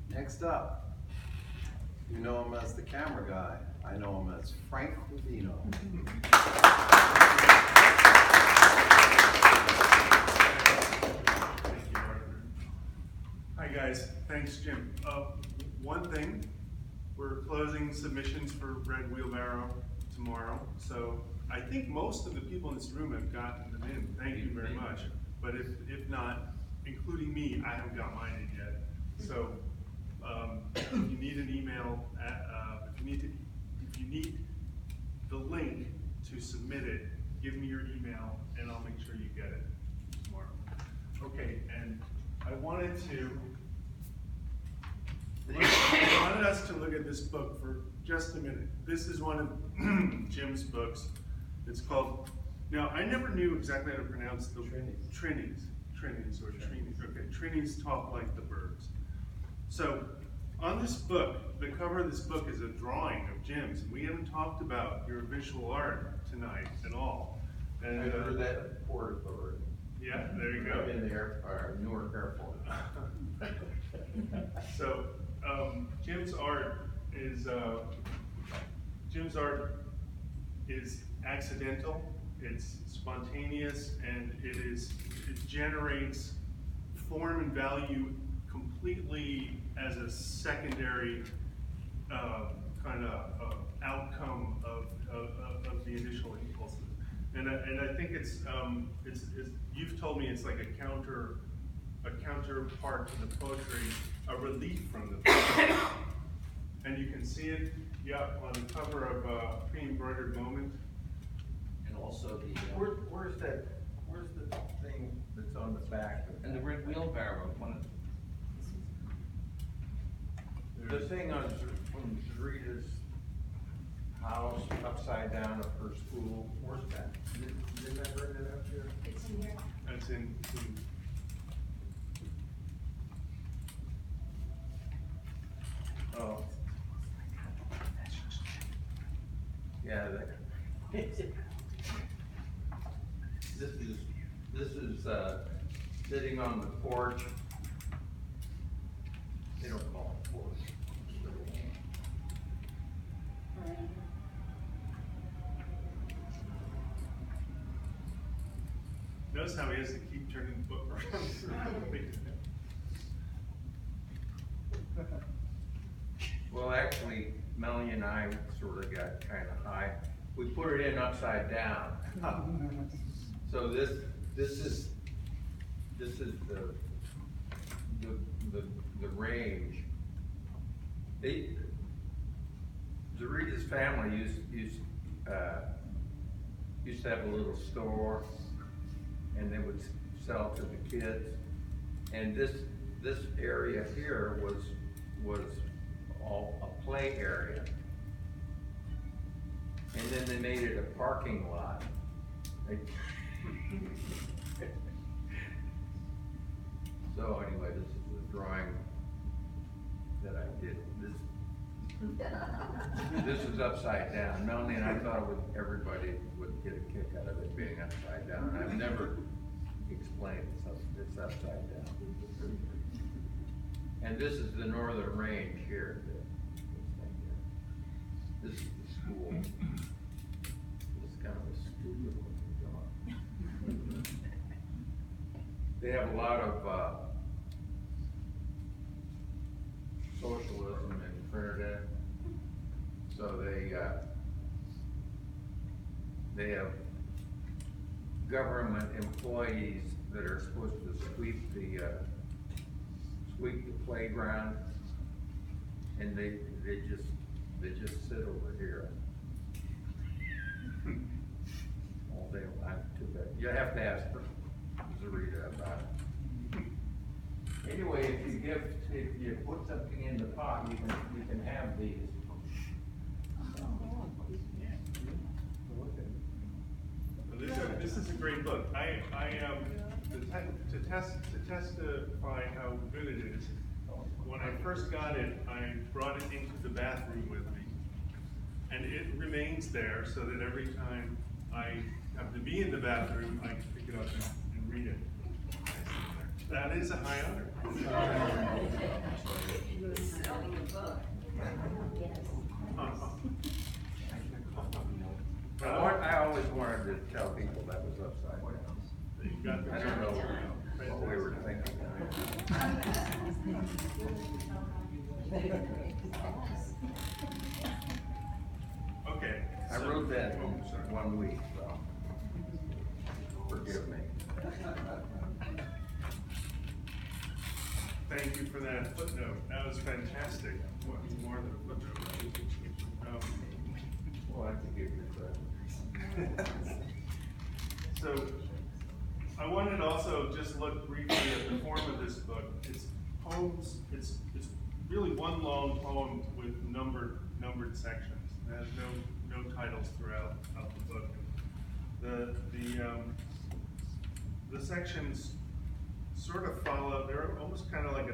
Next up, you know him as the camera guy. I know him as Frank Rubino. Thank you, Arthur. Hi guys, thanks Jim. One thing, we're closing submissions for Red Wheelbarrow tomorrow, so I think most of the people in this room have gotten them in. Thank you very much. But if not, including me, I haven't got mine in yet. So if you need an email, if you need the link to submit it, give me your email and I'll make sure you get it tomorrow. Okay, and I wanted us to look at this book for just a minute. This is one of Jim's books. It's called, now I never knew exactly how to pronounce the Trinis. Okay, Trinis talk like the birds. So on this book, the cover of this book is a drawing of Jim's. We haven't talked about your visual art tonight at all. And, I've heard that at Port Authority. Yeah, there you go. I've been there, Newark Airport. So Jim's art is accidental, it's spontaneous, and it generates form and value completely as a secondary kind of outcome of the initial impulses. And I think it's you've told me it's like a counterpart to the poetry, a relief from the poetry. And you can see it, yeah, on the cover of Pre-Embroidered Moment. And also the where's the thing that's on the back? And the Red Wheelbarrow, one of the thing on from Zorita's house upside down of her school. Where's that? Didn't I bring it up here? It's in here. That's in Oh. Yeah, this is sitting on the porch. They don't call it porch. Notice how he has to keep turning the book around. Well, actually, Melanie and I sort of got kind of high. We put it in upside down. So this is the range. Zorita's family used to have a little store, and they would sell to the kids. And this area here was all a play area. And then they made it a parking lot. So anyway, this is the drawing that I did. This is upside down. Melanie and I thought everybody would get a kick out of it being upside down. I've never explained it's upside down. And this is the northern range here. This is the school. This is kind of a stupid looking dog. They have a lot of socialism in Trinidad. So they have government employees that are supposed to sweep the playground, and they just sit over here all day long. Too bad. You have to ask Zorida about it. Anyway, if you put something in the pot, you can have these. This is a great book. To testify how good it is, when I first got it, I brought it into the bathroom with me. And it remains there so that every time I have to be in the bathroom, I can pick it up and read it. That is a high honor. I always wanted to tell people that was upside down. I don't know what we were thinking. Okay. I wrote that in 1 week, so forgive me. Thank you for that footnote. That was fantastic. More than a footnote. Well, I can give you credit. So, I wanted to also just look briefly at the form of this book. It's poems. It's really one long poem with numbered sections. It has no titles throughout the book. The sections sort of follow. They're almost kind of like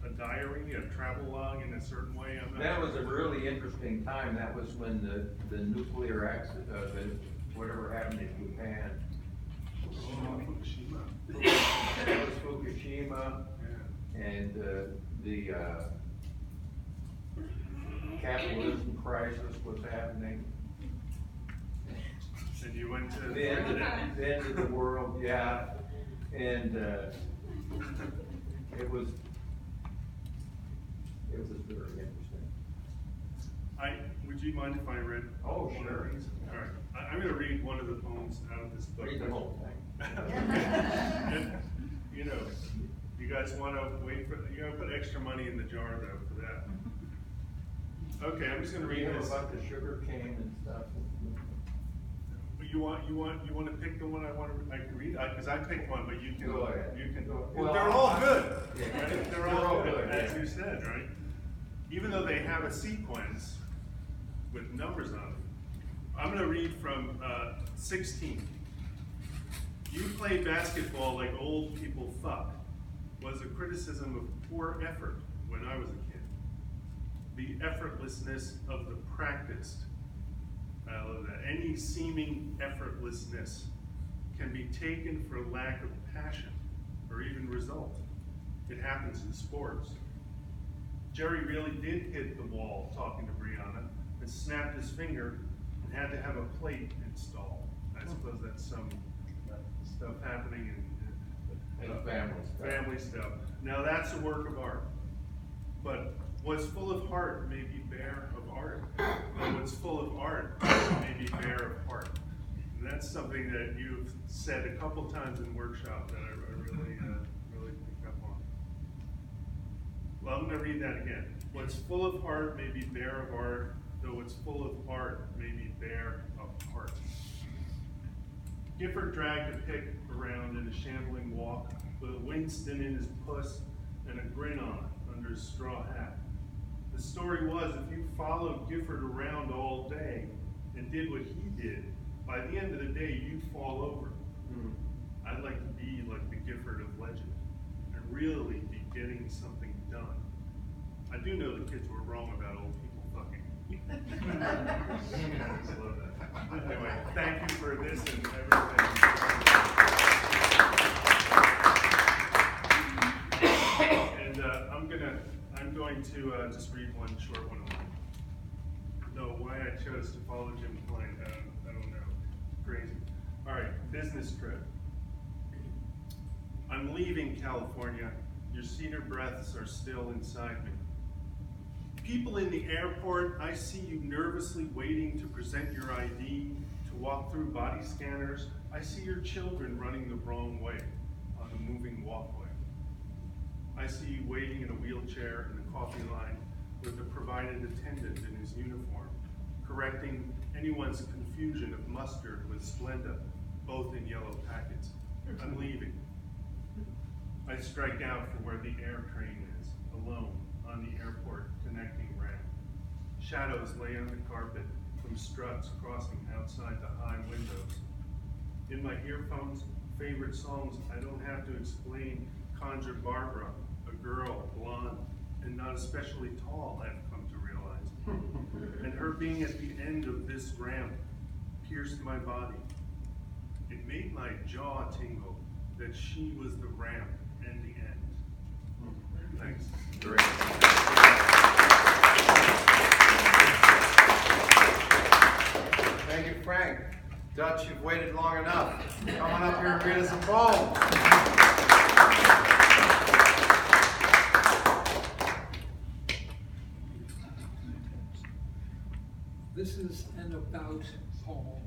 a diary, a travel log in a certain way. That was a really interesting time. That was when the nuclear accident, whatever happened in Japan. Fukushima. That was Fukushima, and the capitalism crisis was happening. And you went to the end of the world, yeah, and it was very interesting. Would you mind if I read? Oh, one sure. of these? All right. I'm going to read one of the poems out of this book. Read the whole thing. And, you know, you guys want to wait for, you got to put extra money in the jar though for that. Okay, I'm just going to read this. About the sugar cane and stuff. You want to pick the one I can read? Because I picked one, but you can. Go ahead. You can. Well, they're all good. Yeah. Right? They're all good, as you said, right? Even though they have a sequence with numbers on them. I'm going to read from 16. You play basketball like old people fuck was a criticism of poor effort when I was a kid. The effortlessness of the practiced. I love that. Any seeming effortlessness can be taken for lack of passion or even result. It happens in sports. Jerry really did hit the wall talking to Brianna and snapped his finger and had to have a plate installed. I suppose that's some stuff happening in family stuff. Now that's a work of art. But what's full of heart may be bare of art. And what's full of art may be bare of heart. And that's something that you've said a couple times in workshop that I really picked up on. Well, I'm going to read that again. What's full of heart may be bare of art, though what's full of art may be bare of heart. Gifford dragged a pick around in a shambling walk with Winston in his puss and a grin on it under his straw hat. The story was, if you followed Gifford around all day and did what he did, by the end of the day, you'd fall over. I'd like to be like the Gifford of legend and really be getting something done. I do know the kids were wrong about old people fucking. I just love that. Anyway, thank you for this and everything. And I'm going to just read one short one. No, why I chose to follow Jim Klein, I don't know. Crazy. All right, business trip. I'm leaving California. Your cedar breaths are still inside me. People in the airport, I see you nervously waiting to present your ID, to walk through body scanners. I see your children running the wrong way on the moving walkway. I see you waiting in a wheelchair in the coffee line with the provided attendant in his uniform, correcting anyone's confusion of mustard with Splenda, both in yellow packets. I'm leaving. I strike out for where the air train is, alone on the airport connecting ramp. Shadows lay on the carpet from struts crossing outside the high windows. In my earphones, favorite songs I don't have to explain conjure Barbara, a girl, blonde, and not especially tall, I've come to realize. And her being at the end of this ramp pierced my body. It made my jaw tingle that she was the ramp and the end. Thanks. Great. Thank you, Frank. Dutch, you've waited long enough. Come on up here and read us a poem. This is an about poem.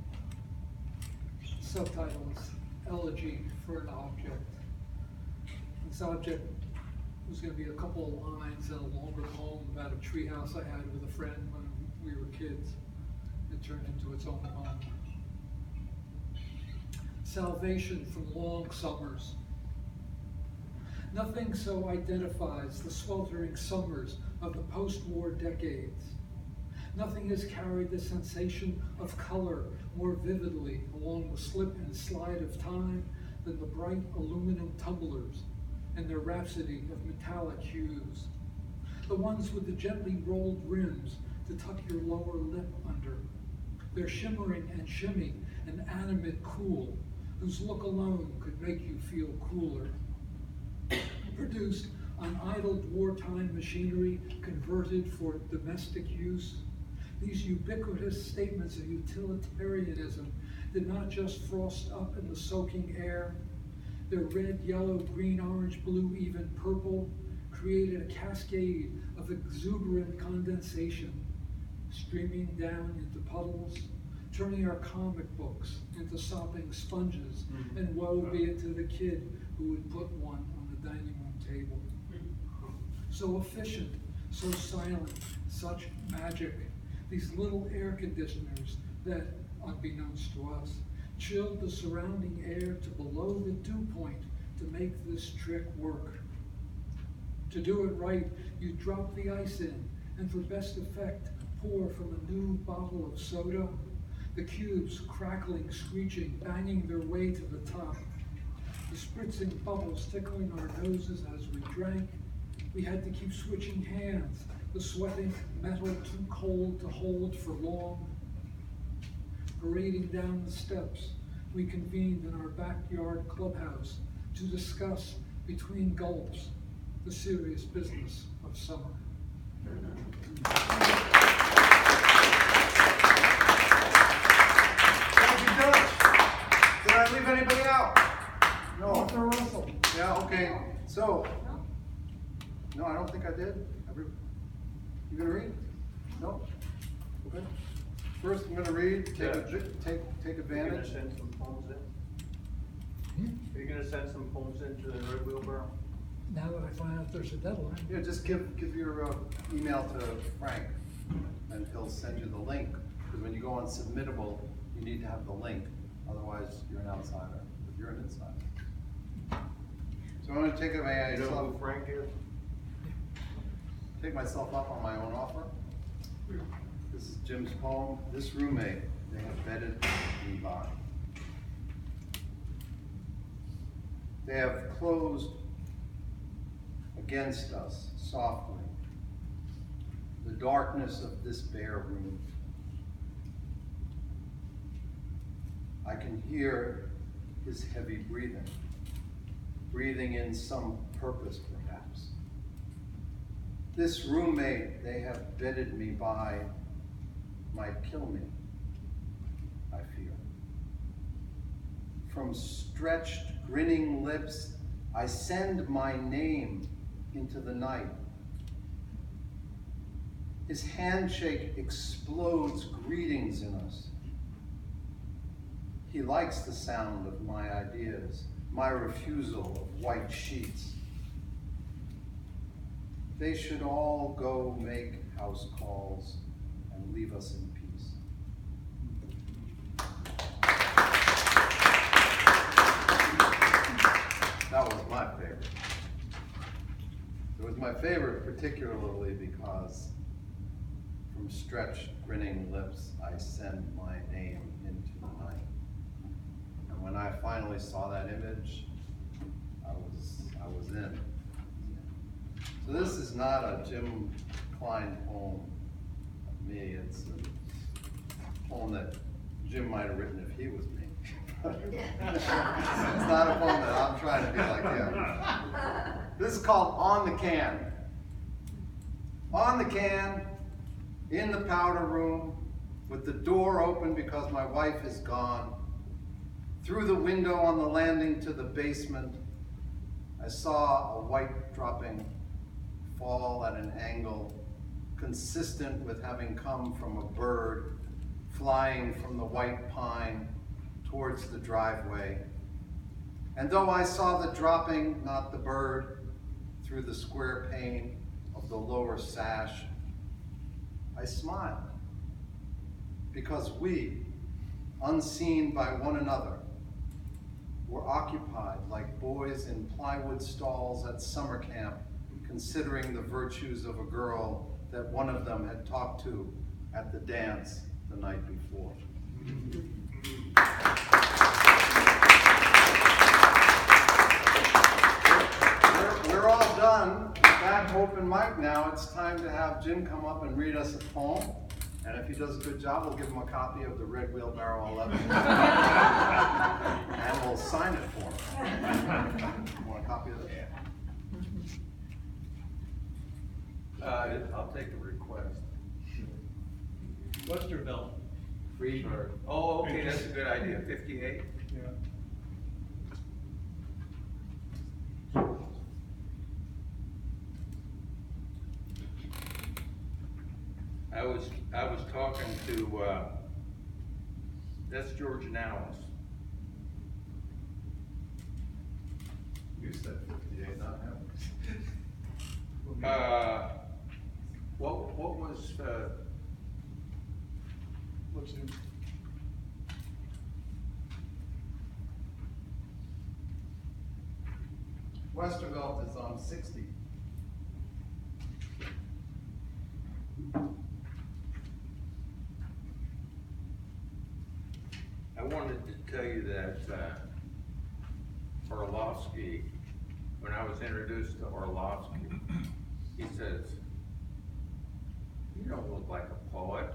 Subtitle is Elegy for an Object. This object was going to be a couple of lines in a longer poem about a treehouse I had with a friend when we were kids. It turned into its own poem. Salvation from long summers. Nothing so identifies the sweltering summers of the post-war decades. Nothing has carried the sensation of color more vividly along the slip and slide of time than the bright aluminum tumblers and their rhapsody of metallic hues. The ones with the gently rolled rims to tuck your lower lip under. Their shimmering and shimmy, an animate cool, whose look alone could make you feel cooler. Produced on idled wartime machinery converted for domestic use, these ubiquitous statements of utilitarianism did not just frost up in the soaking air. Their red, yellow, green, orange, blue, even purple created a cascade of exuberant condensation, streaming down into puddles, turning our comic books into sopping sponges, and woe be it to the kid who would put one on the dining room table. So efficient, so silent, such magic. These little air conditioners that, unbeknownst to us, chilled the surrounding air to below the dew point to make this trick work. To do it right, you drop the ice in, and for best effect, pour from a new bottle of soda, the cubes crackling, screeching, banging their way to the top. The spritzing bubbles tickling our noses as we drank. We had to keep switching hands, the sweating metal too cold to hold for long. Parading down the steps, we convened in our backyard clubhouse to discuss, between gulps, the serious business of summer. Thank you, Dutch. Did I leave anybody out? No. Author Russel. Yeah, okay. So, no, I don't think I did. You gonna read? No? Okay. First, I'm gonna read, take advantage. Are you gonna send some poems in? Are you gonna send some poems into the Red Wheelbarrow? Now that I find out there's a deadline. Yeah, just give your email to Frank, and he'll send you the link. Because when you go on Submittable, you need to have the link. Otherwise, you're an outsider. If you're an insider. So I'm gonna take You know who Frank is? take myself up on my own offer. This is Jim's poem. This roommate, they have bedded me by. They have closed against us softly the darkness of this bare room. I can hear his heavy breathing, breathing in some purpose perhaps. This roommate they have bedded me by might kill me, I fear. From stretched, grinning lips, I send my name into the night. His handshake explodes greetings in us. He likes the sound of my ideas, my refusal of white sheets. They should all go make house calls and leave us in peace. That was my favorite. It was my favorite particularly because from stretched, grinning lips, I send my name into the night. And when I finally saw that image, I was in. So this is not a Jim Klein poem of me. It's a poem that Jim might have written if he was me. It's not a poem that I'm trying to be like him. This is called On the Can. On the can, in the powder room, with the door open because my wife is gone. Through the window on the landing to the basement, I saw a white dropping fall at an angle consistent with having come from a bird flying from the white pine towards the driveway. And though I saw the dropping, not the bird, through the square pane of the lower sash, I smiled because we, unseen by one another, were occupied like boys in plywood stalls at summer camp, considering the virtues of a girl that one of them had talked to at the dance the night before. We're all done with that open mic now. It's time to have Jim come up and read us a poem. And if he does a good job, we'll give him a copy of the Red Wheelbarrow 11. And we'll sign it for him. You want a copy of this? I'll take the request. Westerville. Sure. Oh, okay, that's a good idea. 58? Yeah. I was talking to, that's George Nowlis. You said 58, not him. What was, What's new? Westervelt is on 60. I wanted to tell you that Orlovsky, when I was introduced to Orlovsky, he says, "You don't look like a poet.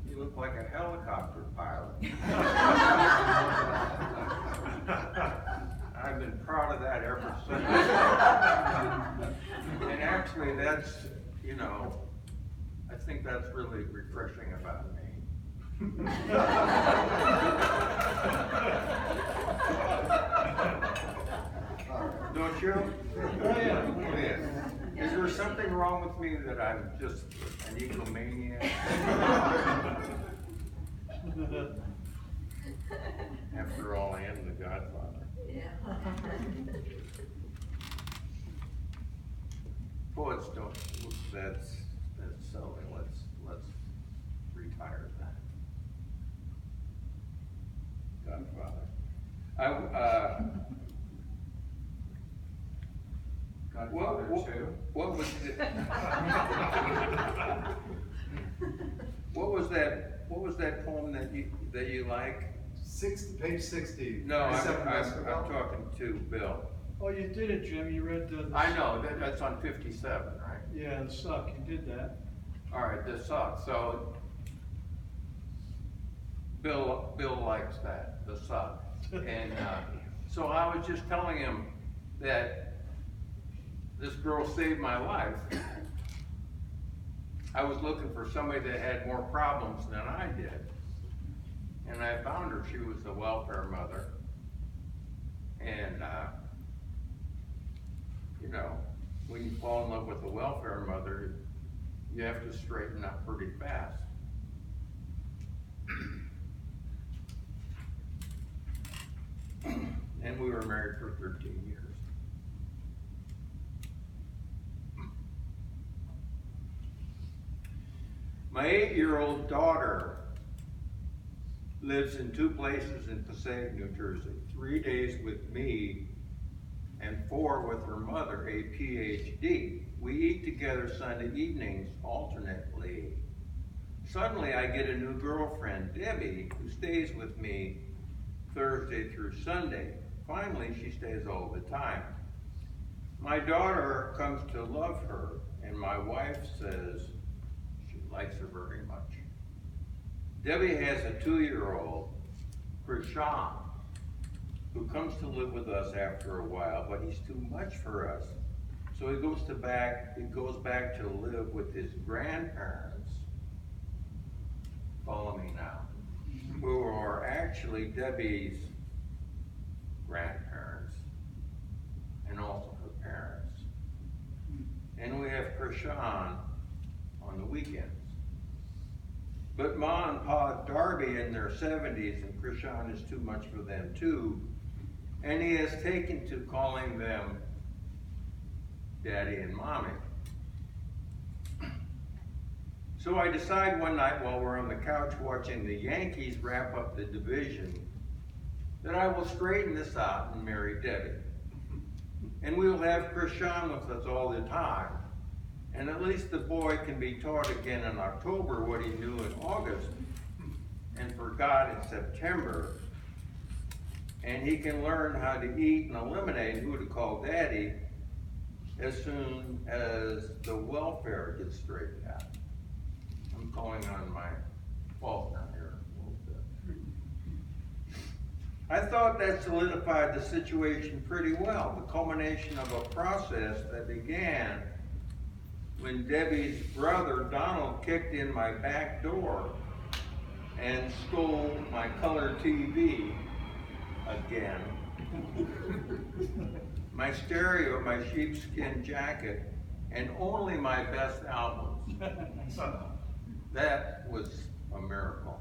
You look like a helicopter pilot." I've been proud of that ever since. And actually that's, you know, I think that's really refreshing about me. Don't you? Oh, yeah. Is there something wrong with me that I'm just an egomaniac? After all, I am the Godfather. Poets don't, that's so, let's retire that. Godfather. What was it? What was that poem that you like? Page 60. No, I'm 57 basketball. talking to Bill. Oh, you did it, Jim. You read the. I know, that's on 57, right? Yeah, the suck. You did that. All right, the suck. So Bill likes that, the suck. And so I was just telling him that this girl saved my life. I was looking for somebody that had more problems than I did. And I found her. She was a welfare mother. And, you know, when you fall in love with a welfare mother, you have to straighten up pretty fast. And we were married for 13 years. My 8-year-old daughter lives in 2 places in Passaic, New Jersey. 3 days with me and 4 with her mother, a PhD. We eat together Sunday evenings alternately. Suddenly I get a new girlfriend, Debbie, who stays with me Thursday through Sunday. Finally, she stays all the time. My daughter comes to love her, and my wife says she likes her very much. Debbie has a 2-year-old, Krishan, who comes to live with us after a while, but he's too much for us. So he goes back to live with his grandparents. Follow me now. Who are actually Debbie's grandparents and also her parents. And we have Krishan on the weekends. But Ma and Pa Darby in their 70s, and Krishan is too much for them too, and he has taken to calling them Daddy and Mommy. So I decide one night while we're on the couch watching the Yankees wrap up the division that I will straighten this out and marry Debbie. And we will have Krishan with us all the time. And at least the boy can be taught again in October what he knew in August and forgot in September. And he can learn how to eat and eliminate who to call Daddy as soon as the welfare gets straightened out. I'm calling on my fault now here a little bit. I thought that solidified the situation pretty well, the culmination of a process that began when Debbie's brother Donald kicked in my back door and stole my color TV again, my stereo, my sheepskin jacket, and only my best albums. That was a miracle.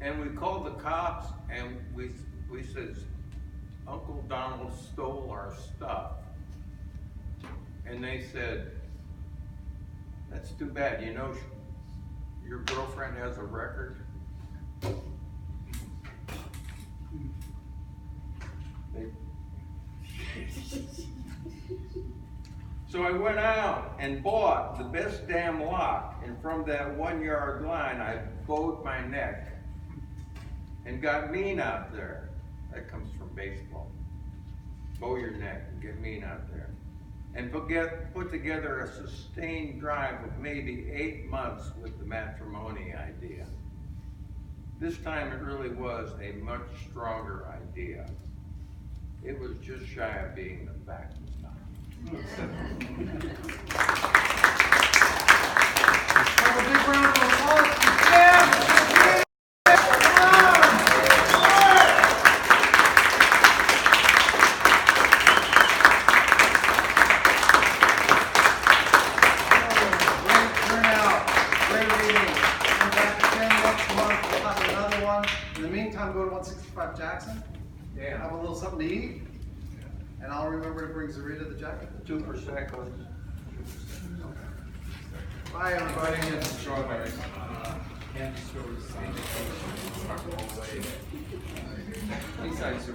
And we called the cops and we said, Uncle Donald stole our stuff. And they said, that's too bad. You know, your girlfriend has a record. So I went out and bought the best damn lock, and from that 1-yard line, I bowed my neck and got mean out there. That comes from baseball. Bow your neck and get mean out there. And put together a sustained drive of maybe 8 months with the matrimony idea. This time it really was a much stronger idea. It was just shy of being the fact this time. Have a big round of applause for Jim! Go to 165 Jackson. Yeah. Have a little something to eat. And I'll remember to bring Zorida the jacket. 2 Prosecco's. Bye, everybody. And strawberries. Candy stores, indications, stuck all the way. These guys are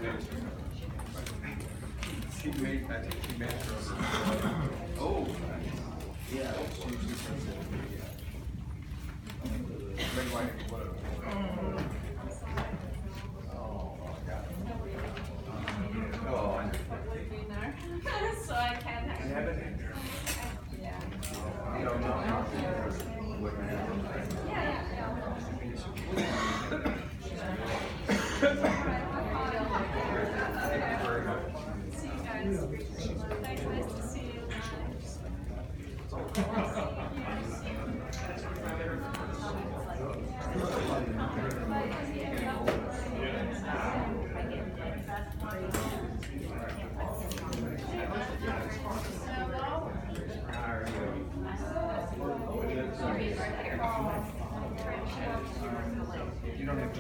She made, I think she made her over. Oh. Yeah. Red, white, and blue. Oh, God. Oh, I understand. So I can't have. You have it? Yeah. You don't know. See you guys. Nice to see you. You don't have to.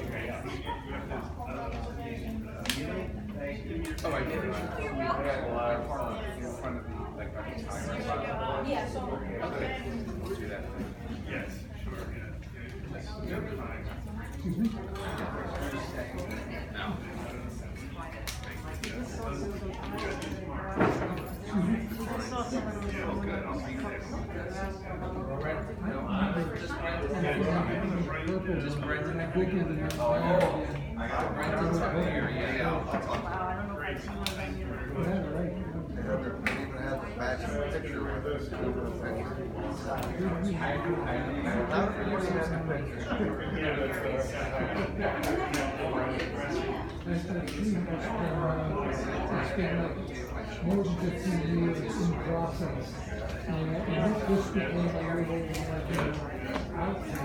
Oh, I did. We had a lot of fun in front of the, like, by the timer. Yeah, so. Okay. We'll do that. Yes, sure, No. Good, I'll see you there. Just rent it. Oh, I got Brendan's up here, yeah, I'll talk. They even have a matching picture with us. More than 15 years in process. And this became a very outtake.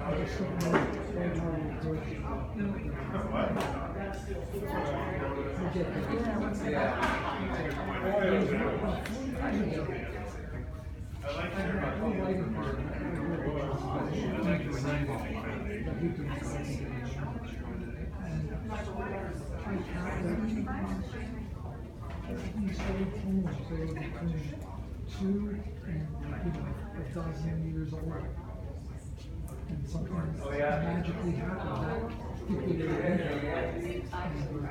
I just don't know these old homes, they were between 2 and 1,000 years old. And something magically happened that people that were in there and were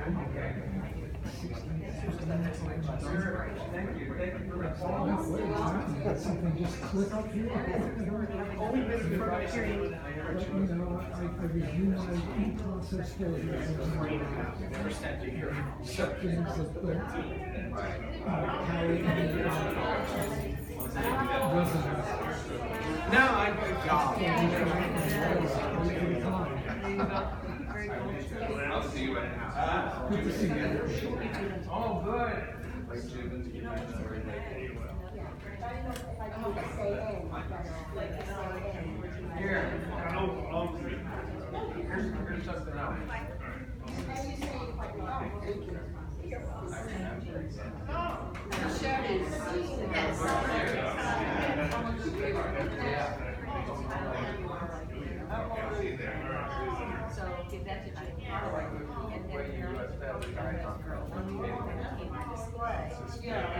what is happening? Something just clicked up here. Only been for a period. You know, I review my e-process folders and set things that carry in residence. No, I good job. I'll see you at the house. Good to see you. Oh, good. Here. Here's something else. So give that to Jim. And then Yeah.